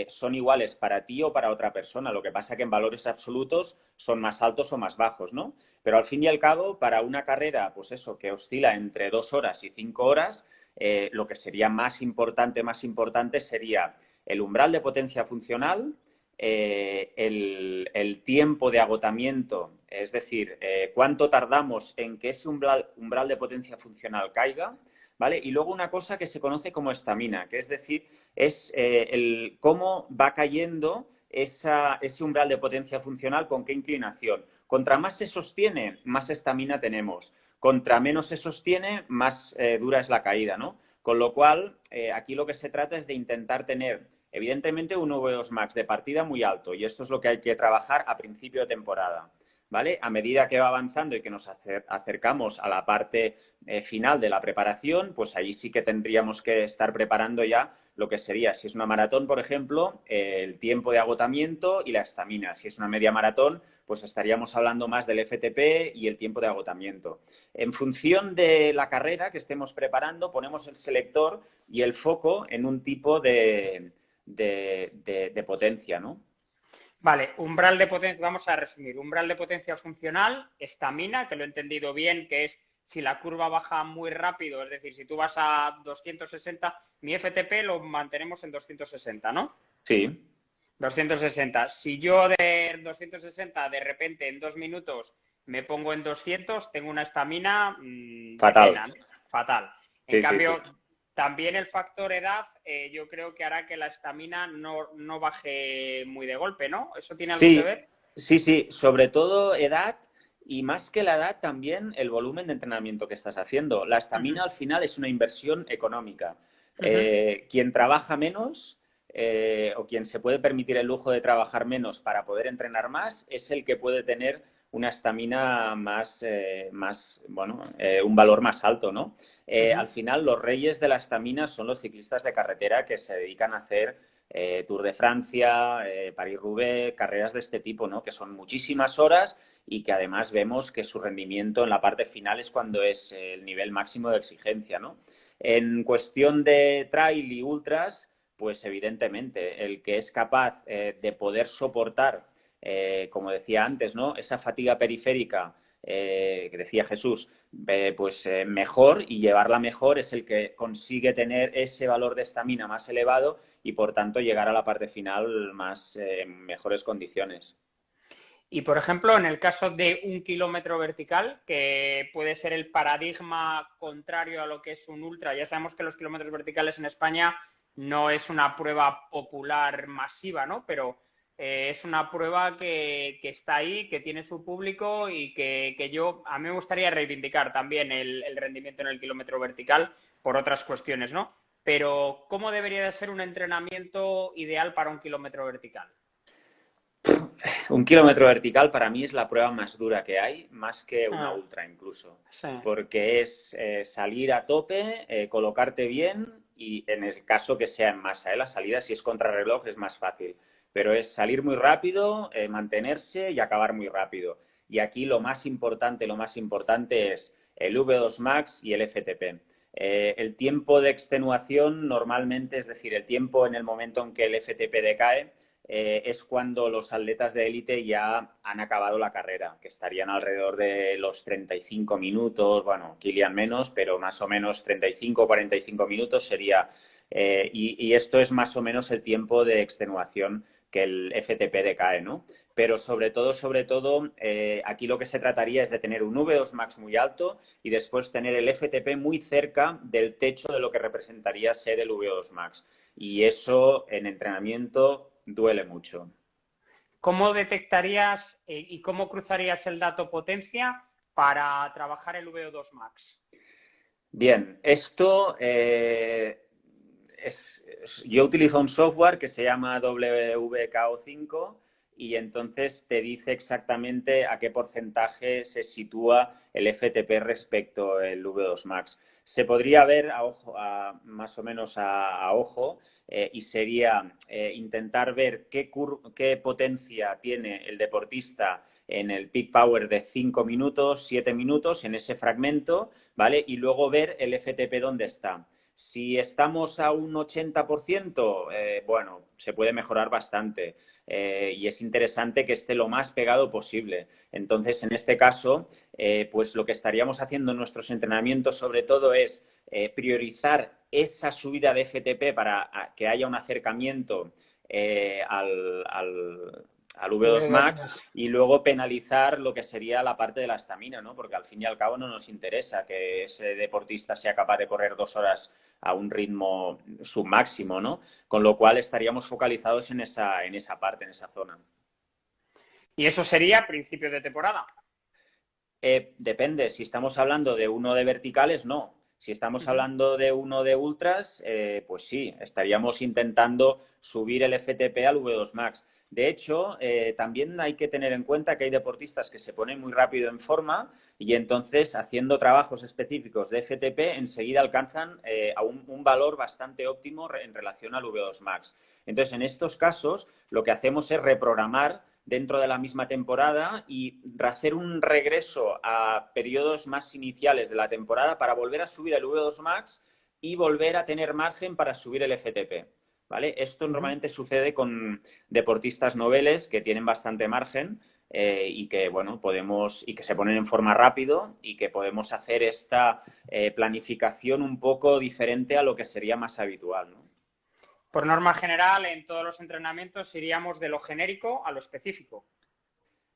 son iguales para ti o para otra persona. Lo que pasa que en valores absolutos son más altos o más bajos, ¿no? Pero al fin y al cabo, para una carrera, pues eso, que oscila entre 2 horas y 5 horas, lo que sería más importante sería el umbral de potencia funcional, el tiempo de agotamiento, es decir, cuánto tardamos en que ese umbral de potencia funcional caiga, ¿vale? Y luego una cosa que se conoce como estamina, que es decir, es cómo va cayendo ese umbral de potencia funcional, con qué inclinación. Contra más se sostiene, más estamina tenemos. Contra menos se sostiene, más dura es la caída, ¿no? Con lo cual, aquí lo que se trata es de intentar tener, evidentemente, un V2 Max de partida muy alto, y esto es lo que hay que trabajar a principio de temporada, ¿vale? A medida que va avanzando y que nos acercamos a la parte final de la preparación, pues ahí sí que tendríamos que estar preparando ya lo que sería, si es una maratón, por ejemplo, el tiempo de agotamiento y la estamina. Si es una media maratón, pues estaríamos hablando más del FTP y el tiempo de agotamiento. En función de la carrera que estemos preparando, ponemos el selector y el foco en un tipo de potencia, ¿no? Vale, umbral de potencia, vamos a resumir. Umbral de potencia funcional, estamina, que lo he entendido bien, que es si la curva baja muy rápido, es decir, si tú vas a 260, mi FTP lo mantenemos en 260, ¿no? Sí, 260. Si yo de 260 de repente en 2 minutos me pongo en 200, tengo una estamina de fatal. pena, ¿no? Fatal. En Sí, sí, cambio, sí. también el factor edad yo creo que hará que la estamina no baje muy de golpe, ¿no? ¿Eso tiene algo que Sí, ver? sí, sí, sobre todo edad y más que la edad también el volumen de entrenamiento que estás haciendo. La Ujú, estamina al final es una inversión económica. ujú. Quien trabaja menos o quien se puede permitir el lujo de trabajar menos para poder entrenar más es el que puede tener una estamina bueno, un valor más alto, ¿no? Al Ujú. final los reyes de la estamina son los ciclistas de carretera que se dedican a hacer Tour de Francia, París-Roubaix, carreras de este tipo, ¿no? Que son muchísimas horas y que además vemos que su rendimiento en la parte final es cuando es el nivel máximo de exigencia, ¿no? En cuestión de trail y ultras, pues evidentemente el que es capaz de poder soportar, como decía antes, ¿no? Esa fatiga periférica que decía Jesús, mejor y llevarla mejor es el que consigue tener ese valor de estamina más elevado y por tanto llegar a la parte final más en mejores condiciones. Y, por ejemplo, en el caso de 1 kilómetro vertical, que puede ser el paradigma contrario a lo que es un ultra, ya sabemos que los kilómetros verticales en España no es una prueba popular masiva, ¿no? Pero es una prueba que está ahí, que tiene su público y a mí me gustaría reivindicar también el rendimiento en el kilómetro vertical por otras cuestiones, ¿no? Pero, ¿cómo debería de ser un entrenamiento ideal para 1 kilómetro vertical? Un kilómetro vertical para mí es la prueba más dura que hay, más que una Ah, ultra incluso, sí. porque es salir a tope, colocarte bien y en el caso que sea en masa, la salida si es contrarreloj es más fácil, pero es salir muy rápido, mantenerse y acabar muy rápido. Y aquí lo más importante es el V2 Max y el FTP. El tiempo de extenuación normalmente, es decir, el tiempo en el momento en que el FTP decae, es cuando los atletas de élite ya han acabado la carrera, que estarían alrededor de los 35 minutos, bueno, Kilian menos, pero más o menos 35 o 45 minutos sería, y esto es más o menos el tiempo de extenuación que el FTP decae, ¿no? Pero sobre todo, aquí lo que se trataría es de tener un V2 Max muy alto y después tener el FTP muy cerca del techo de lo que representaría ser el V2 Max. Y eso en entrenamiento duele mucho. ¿Cómo detectarías y cómo cruzarías el dato potencia para trabajar el VO2 Max? Bien, esto yo utilizo un software que se llama WKO5 y entonces te dice exactamente a qué porcentaje se sitúa el FTP respecto al V2 Max. Se podría ver a ojo, más o menos a ojo y sería intentar ver qué potencia tiene el deportista en el peak power de 5 minutos, 7 minutos, en ese fragmento, ¿vale? Y luego ver el FTP dónde está. Si estamos a un 80%, bueno, se puede mejorar bastante y es interesante que esté lo más pegado posible. Entonces, en este caso, pues lo que estaríamos haciendo en nuestros entrenamientos sobre todo es priorizar esa subida de FTP para que haya un acercamiento al V2 V2 Max Max. y luego penalizar lo que sería la parte de la estamina, ¿no? Porque al fin y al cabo no nos interesa que ese deportista sea capaz de correr 2 horas a un ritmo submáximo, ¿no? Con lo cual estaríamos focalizados en esa parte, en esa zona. Y eso sería principio de temporada. Depende, si estamos hablando de uno de verticales, no. Si estamos Uh -huh. hablando de uno de ultras, pues sí, estaríamos intentando subir el FTP al V2 Max. De hecho, también hay que tener en cuenta que hay deportistas que se ponen muy rápido en forma y entonces haciendo trabajos específicos de FTP enseguida alcanzan a un valor bastante óptimo en relación al V2 Max. Entonces, en estos casos, lo que hacemos es reprogramar dentro de la misma temporada y hacer un regreso a periodos más iniciales de la temporada para volver a subir el V2 Max y volver a tener margen para subir el FTP. ¿vale? Esto normalmente sucede con deportistas noveles que tienen bastante margen y que, bueno, y que se ponen en forma rápido y que podemos hacer esta planificación un poco diferente a lo que sería más habitual, ¿no? Por norma general, en todos los entrenamientos iríamos de lo genérico a lo específico.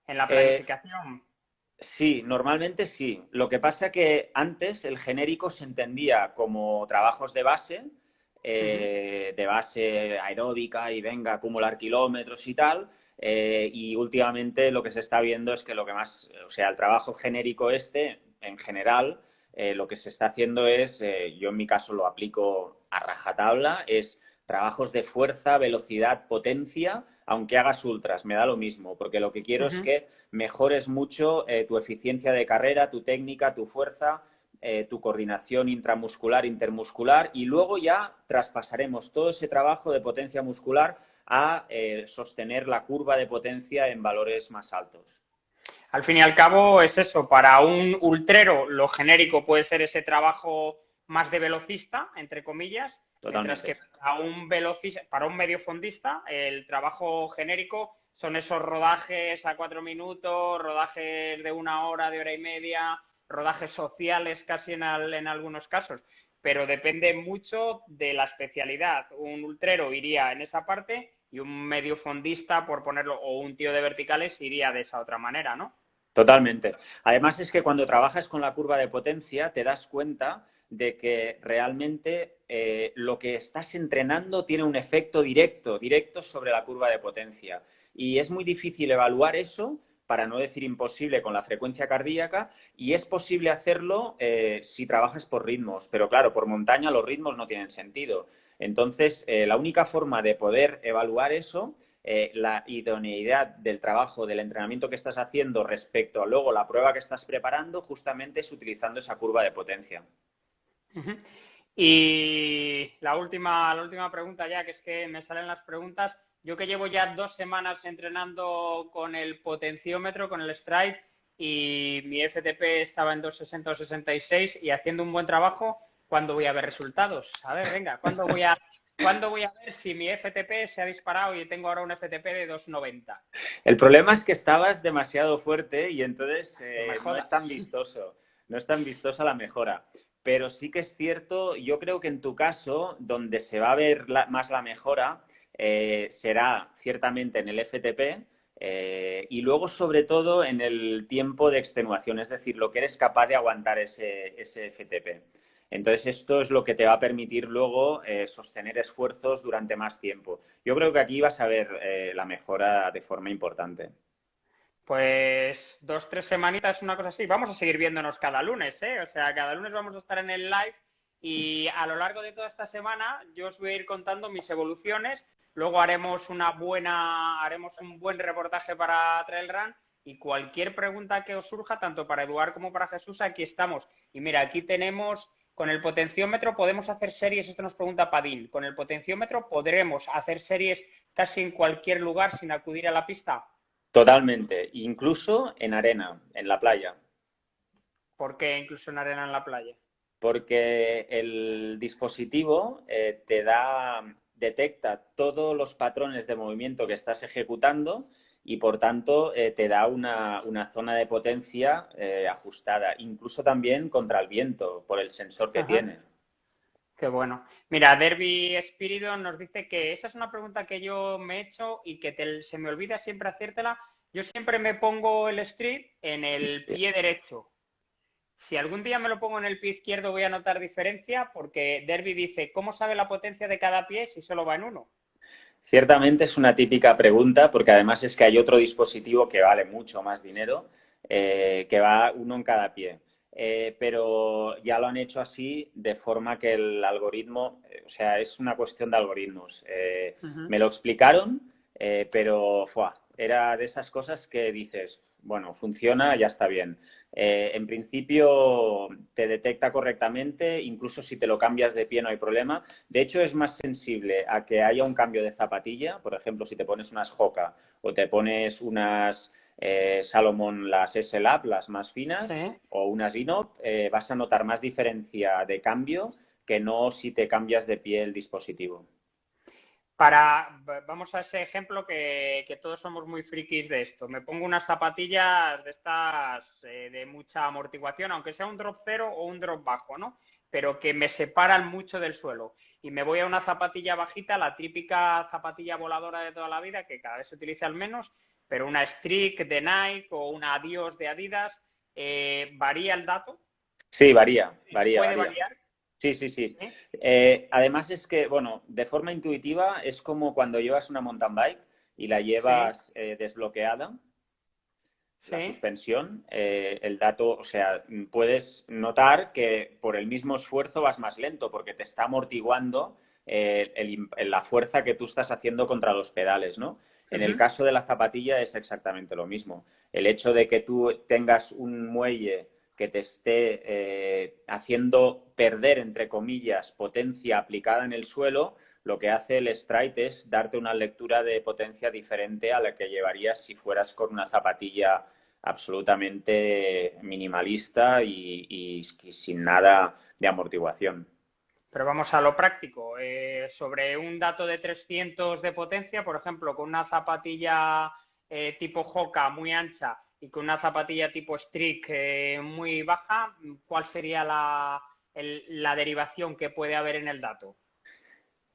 En la planificación. Sí, normalmente sí. Lo que pasa que antes el genérico se entendía como trabajos de base aeróbica y venga, acumular kilómetros y tal. Y últimamente lo que se está viendo es que lo que más, o sea, el trabajo genérico en general, lo que se está haciendo es, yo en mi caso lo aplico a rajatabla, es trabajos de fuerza, velocidad, potencia, aunque hagas ultras, me da lo mismo, porque lo que quiero es que mejores mucho tu eficiencia de carrera, tu técnica, tu fuerza, tu coordinación intramuscular, intermuscular, y luego ya traspasaremos todo ese trabajo de potencia muscular a sostener la curva de potencia en valores más altos. Al fin y al cabo es eso, para un ultrero lo genérico puede ser ese trabajo más de velocista, entre comillas, mientras Totalmente. que para un mediofondista el trabajo genérico son esos rodajes a 4 minutos, rodajes de 1 hora, de hora y media, rodajes sociales casi en algunos casos, pero depende mucho de la especialidad. Un ultrero iría en esa parte y un mediofondista, por ponerlo, o un tío de verticales iría de esa otra manera, ¿no? Totalmente. Además es que cuando trabajas con la curva de potencia te das cuenta de que realmente lo que estás entrenando tiene un efecto directo sobre la curva de potencia. Y es muy difícil evaluar eso, para no decir imposible, con la frecuencia cardíaca, y es posible hacerlo si trabajas por ritmos. Pero claro, por montaña los ritmos no tienen sentido. Entonces, la única forma de poder evaluar eso la idoneidad del trabajo, del entrenamiento que estás haciendo respecto a luego la prueba que estás preparando, justamente es utilizando esa curva de potencia. Y la última pregunta ya, que es que me salen las preguntas. Yo que llevo ya 2 semanas entrenando con el potenciómetro, con el Stride, y mi FTP estaba en 260 o 66 y haciendo un buen trabajo, ¿cuándo voy a ver resultados? A ver, venga, ¿cuándo voy a ver si mi FTP se ha disparado y tengo ahora un FTP de 290? El problema es que estabas demasiado fuerte y entonces no es No tan vistoso, no es tan vistosa la mejora. Pero sí que es cierto, yo creo que en tu caso, donde se va a ver más la mejora, será ciertamente en el FTP y luego sobre todo en el tiempo de extenuación, es decir, lo que eres capaz de aguantar ese FTP. Entonces, esto es lo que te va a permitir luego sostener esfuerzos durante más tiempo. Yo creo que aquí vas a ver la mejora de forma importante. Pues 2, 3 semanitas, una cosa así. Vamos a seguir viéndonos cada lunes, ¿eh? O sea, cada lunes vamos a estar en el live y a lo largo de toda esta semana yo os voy a ir contando mis evoluciones. Luego haremos un buen reportaje para Trail Run y cualquier pregunta que os surja, tanto para Eduard como para Jesús, aquí estamos. Y mira, aquí tenemos, con el potenciómetro podemos hacer series, esto nos pregunta Padín, con el potenciómetro podremos hacer series casi en cualquier lugar sin acudir a la pista. Totalmente, incluso en arena, en la playa, ¿Por qué incluso en arena en la playa? porque el dispositivo detecta todos los patrones de movimiento que estás ejecutando y por tanto te da una zona de potencia ajustada, incluso también contra el viento, por el sensor que Ajá. tiene. Qué bueno. Mira, Derby Spiridon nos dice que esa es una pregunta que yo me he hecho y que se me olvida siempre hacértela. Yo siempre me pongo el street en el pie derecho. Si algún día me lo pongo en el pie izquierdo voy a notar diferencia porque Derby dice, ¿cómo sabe la potencia de cada pie si solo va en uno? Ciertamente es una típica pregunta porque además es que hay otro dispositivo que vale mucho más dinero, que va uno en cada pie. Pero ya lo han hecho así de forma que el algoritmo, o sea, es una cuestión de algoritmos. Me lo explicaron, pero era de esas cosas que dices, bueno, funciona, ya está bien. En principio te detecta correctamente, incluso si te lo cambias de pie no hay problema. De hecho, es más sensible a que haya un cambio de zapatilla. Por ejemplo, si te pones unas Hoka o te pones unas Salomon, las S-Lab, las más finas, Sí. o unas Inop, vas a notar más diferencia de cambio que no si te cambias de pie el dispositivo. Vamos a ese ejemplo que todos somos muy frikis de esto. Me pongo unas zapatillas de estas de mucha amortiguación, aunque sea un drop cero o un drop bajo, ¿no? Pero que me separan mucho del suelo. Y me voy a una zapatilla bajita, la típica zapatilla voladora de toda la vida, que cada vez se utiliza al menos, pero una Streak de Nike o una Adios de Adidas, ¿varía el dato? Sí, varía. ¿Puede variar? Sí. ¿Sí? Además es que, bueno, de forma intuitiva es como cuando llevas una mountain bike y la llevas desbloqueada, la Sí. suspensión, el dato, o sea, puedes notar que por el mismo esfuerzo vas más lento porque te está amortiguando la fuerza que tú estás haciendo contra los pedales, ¿no? En el caso de la zapatilla es exactamente lo mismo. El hecho de que tú tengas un muelle que te esté haciendo perder, entre comillas, potencia aplicada en el suelo, lo que hace el Stride es darte una lectura de potencia diferente a la que llevarías si fueras con una zapatilla absolutamente minimalista y sin nada de amortiguación. Pero vamos a lo práctico. Sobre un dato de 300 de potencia, por ejemplo, con una zapatilla tipo Hoka muy ancha y con una zapatilla tipo Streak muy baja, ¿cuál sería la derivación que puede haber en el dato?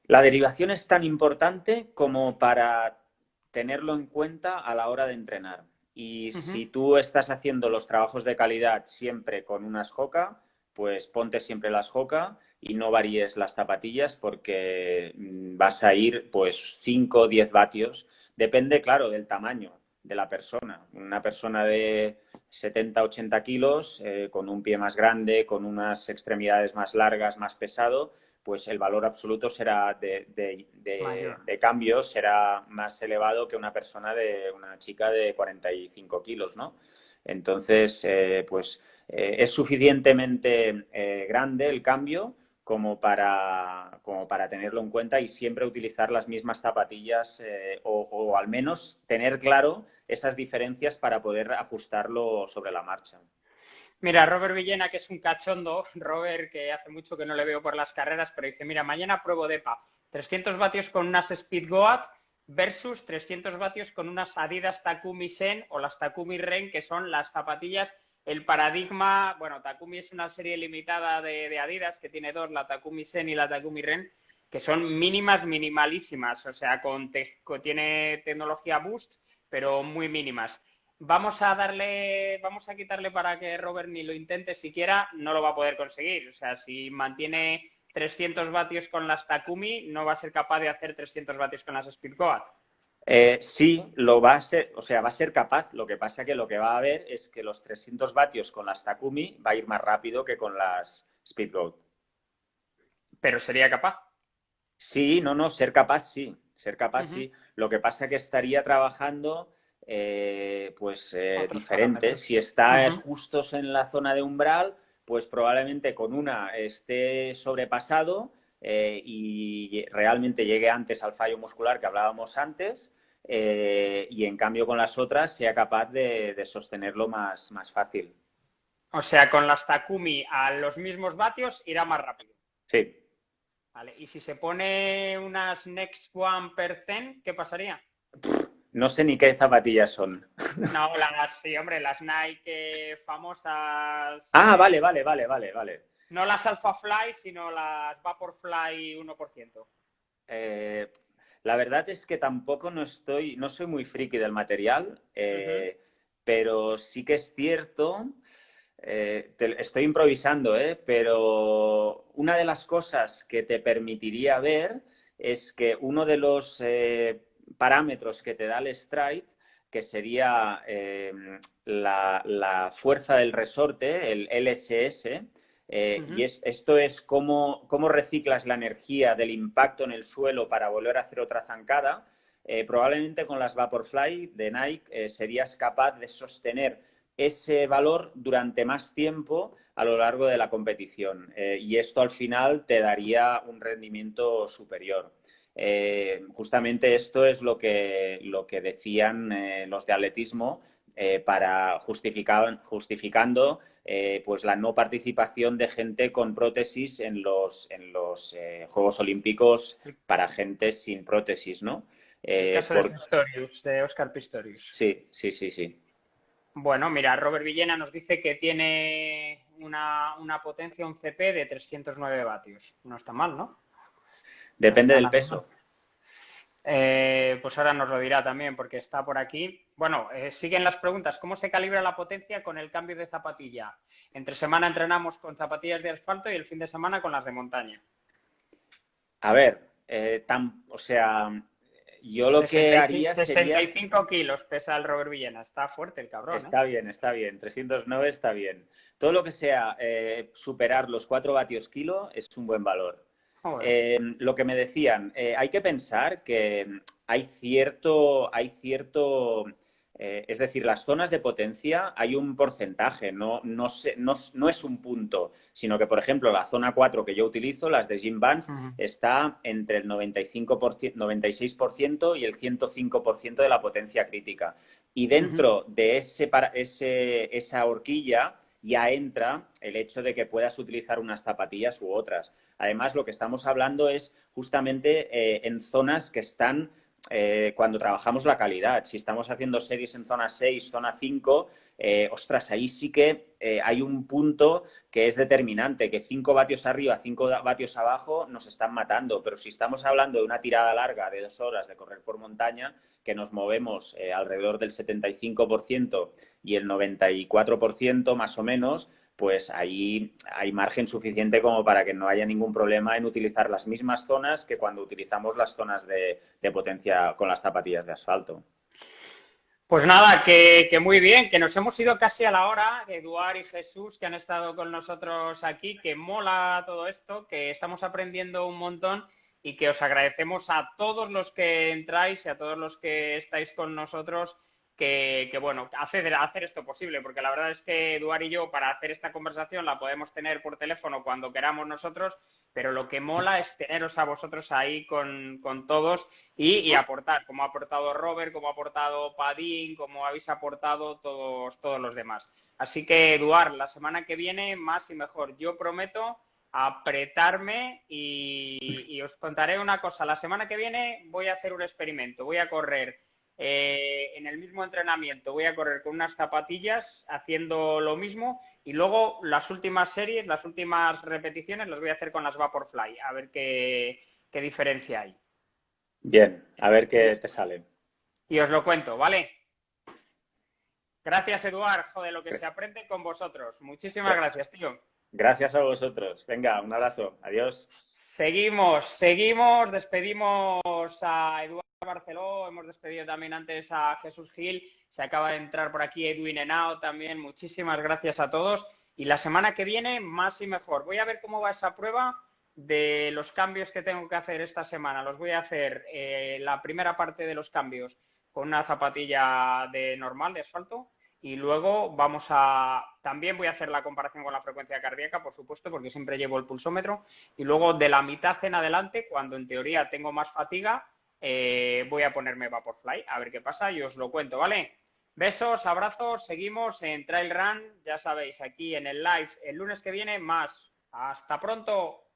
La derivación es tan importante como para tenerlo en cuenta a la hora de entrenar. Y si tú estás haciendo los trabajos de calidad siempre con unas Hoka, pues ponte siempre las Hoka y no varíes las zapatillas porque vas a ir pues 5 o 10 vatios. Depende, claro, del tamaño de la persona. Una persona de 70, 80 kilos, con un pie más grande, con unas extremidades más largas, más pesado, pues el valor absoluto será de cambio será más elevado que una chica de 45 kilos, ¿no? Entonces, es suficientemente grande el cambio como para tenerlo en cuenta y siempre utilizar las mismas zapatillas o al menos tener claro esas diferencias para poder ajustarlo sobre la marcha. Mira, Robert Villena, que es un cachondo, Robert, que hace mucho que no le veo por las carreras, pero dice, mira, mañana pruebo DEPA, 300 vatios con unas Speedgoat versus 300 vatios con unas Adidas Takumi Sen o las Takumi Ren, que son las zapatillas, el paradigma, bueno, Takumi es una serie limitada de Adidas, que tiene dos, la Takumi Sen y la Takumi Ren, que son mínimas, minimalísimas, o sea, tiene tecnología Boost, pero muy mínimas. Vamos a quitarle para que Robert ni lo intente siquiera, no lo va a poder conseguir. O sea, si mantiene 300 vatios con las Takumi, no va a ser capaz de hacer 300 vatios con las Speedgoat. Sí, lo va a ser, o sea, va a ser capaz. Lo que pasa que lo que va a haber es que los 300 vatios con las Takumi va a ir más rápido que con las Speedgoat. Pero sería capaz. Sí, no, ser capaz sí, ser capaz sí. Lo que pasa que estaría trabajando Otros diferente. parámetros. Si está justos en la zona de umbral, pues probablemente con una esté sobrepasado y realmente llegue antes al fallo muscular que hablábamos antes y en cambio con las otras sea capaz de sostenerlo más fácil. O sea, con las Takumi a los mismos vatios irá más rápido. Sí. Vale. Y si se pone unas Next One Percent, ¿qué pasaría? No sé ni qué zapatillas son. No, sí, hombre, las Nike famosas. Ah, vale. No las Alpha Fly, sino las Vaporfly 1%. La verdad es que tampoco no soy muy friki del material, pero sí que es cierto, estoy improvisando, pero una de las cosas que te permitiría ver es que uno de los parámetros que te da el Stride, que sería la fuerza del resorte, el LSS, y esto es cómo reciclas la energía del impacto en el suelo para volver a hacer otra zancada. Probablemente con las Vaporfly de Nike serías capaz de sostener ese valor durante más tiempo a lo largo de la competición. Y esto al final te daría un rendimiento superior. Justamente esto es lo que decían los de atletismo para justificando pues la no participación de gente con prótesis en los Juegos Olímpicos para gente sin prótesis, ¿no? El caso de Pistorius, de Óscar Pistorius. Sí, sí, sí, sí. Bueno, mira, Robert Villena nos dice que tiene una potencia, un CP de 309 vatios. No está mal, ¿no? Depende No del está peso. Pues ahora nos lo dirá también porque está por aquí. Bueno, siguen las preguntas. ¿Cómo se calibra la potencia con el cambio de zapatilla? Entre semana entrenamos con zapatillas de asfalto y el fin de semana con las de montaña. A ver, o sea, yo lo que haría 65 kilos pesa el Robert Villena. Está fuerte el cabrón, Está bien, está bien. 309 está bien. Todo lo que sea superar los 4 vatios kilo es un buen valor. Lo que me decían, hay que pensar que hay cierto, es decir, las zonas de potencia hay un porcentaje, no es un punto, sino que, por ejemplo, la zona 4 que yo utilizo, las de Gym Bands, está entre el 96% y el 105% de la potencia crítica. Y dentro de esa horquilla ya entra el hecho de que puedas utilizar unas zapatillas u otras. Además, lo que estamos hablando es justamente en zonas que están, cuando trabajamos la calidad. Si estamos haciendo series en zona 6, zona 5, ostras, ahí sí que hay un punto que es determinante, que 5 vatios arriba, 5 vatios abajo nos están matando. Pero si estamos hablando de una tirada larga de 2 horas de correr por montaña, que nos movemos alrededor del 75% y el 94% más o menos, pues ahí hay margen suficiente como para que no haya ningún problema en utilizar las mismas zonas que cuando utilizamos las zonas de potencia con las zapatillas de asfalto. Pues nada, que muy bien, que nos hemos ido casi a la hora, Eduard y Jesús, que han estado con nosotros aquí, que mola todo esto, que estamos aprendiendo un montón y que os agradecemos a todos los que entráis y a todos los que estáis con nosotros que bueno, hacer esto posible, porque la verdad es que Eduard y yo para hacer esta conversación la podemos tener por teléfono cuando queramos nosotros, pero lo que mola es teneros a vosotros ahí con todos y aportar, como ha aportado Robert, como ha aportado Padín, como habéis aportado todos los demás. Así que, Eduard, la semana que viene más y mejor. Yo prometo apretarme y os contaré una cosa. La semana que viene voy a hacer un experimento. Voy a correr en el mismo entrenamiento, voy a correr con unas zapatillas haciendo lo mismo y luego las últimas series, las últimas repeticiones las voy a hacer con las Vaporfly, a ver qué diferencia hay. Bien, a ver qué te sale. Y os lo cuento, ¿vale? Gracias, Eduard. Joder, lo que se aprende con vosotros. Muchísimas gracias, tío. Gracias a vosotros. Venga, un abrazo. Adiós. Seguimos. Despedimos a Eduard Barceló. Hemos despedido también antes a Jesús Gil. Se acaba de entrar por aquí Edwin Henao también. Muchísimas gracias a todos. Y la semana que viene, más y mejor. Voy a ver cómo va esa prueba de los cambios que tengo que hacer esta semana. Los voy a hacer la primera parte de los cambios con una zapatilla normal, de asfalto. Y luego también voy a hacer la comparación con la frecuencia cardíaca, por supuesto, porque siempre llevo el pulsómetro. Y luego de la mitad en adelante, cuando en teoría tengo más fatiga, voy a ponerme Vaporfly, a ver qué pasa y os lo cuento, ¿vale? Besos, abrazos, seguimos en Trail Run, ya sabéis, aquí en el live el lunes que viene más. ¡Hasta pronto!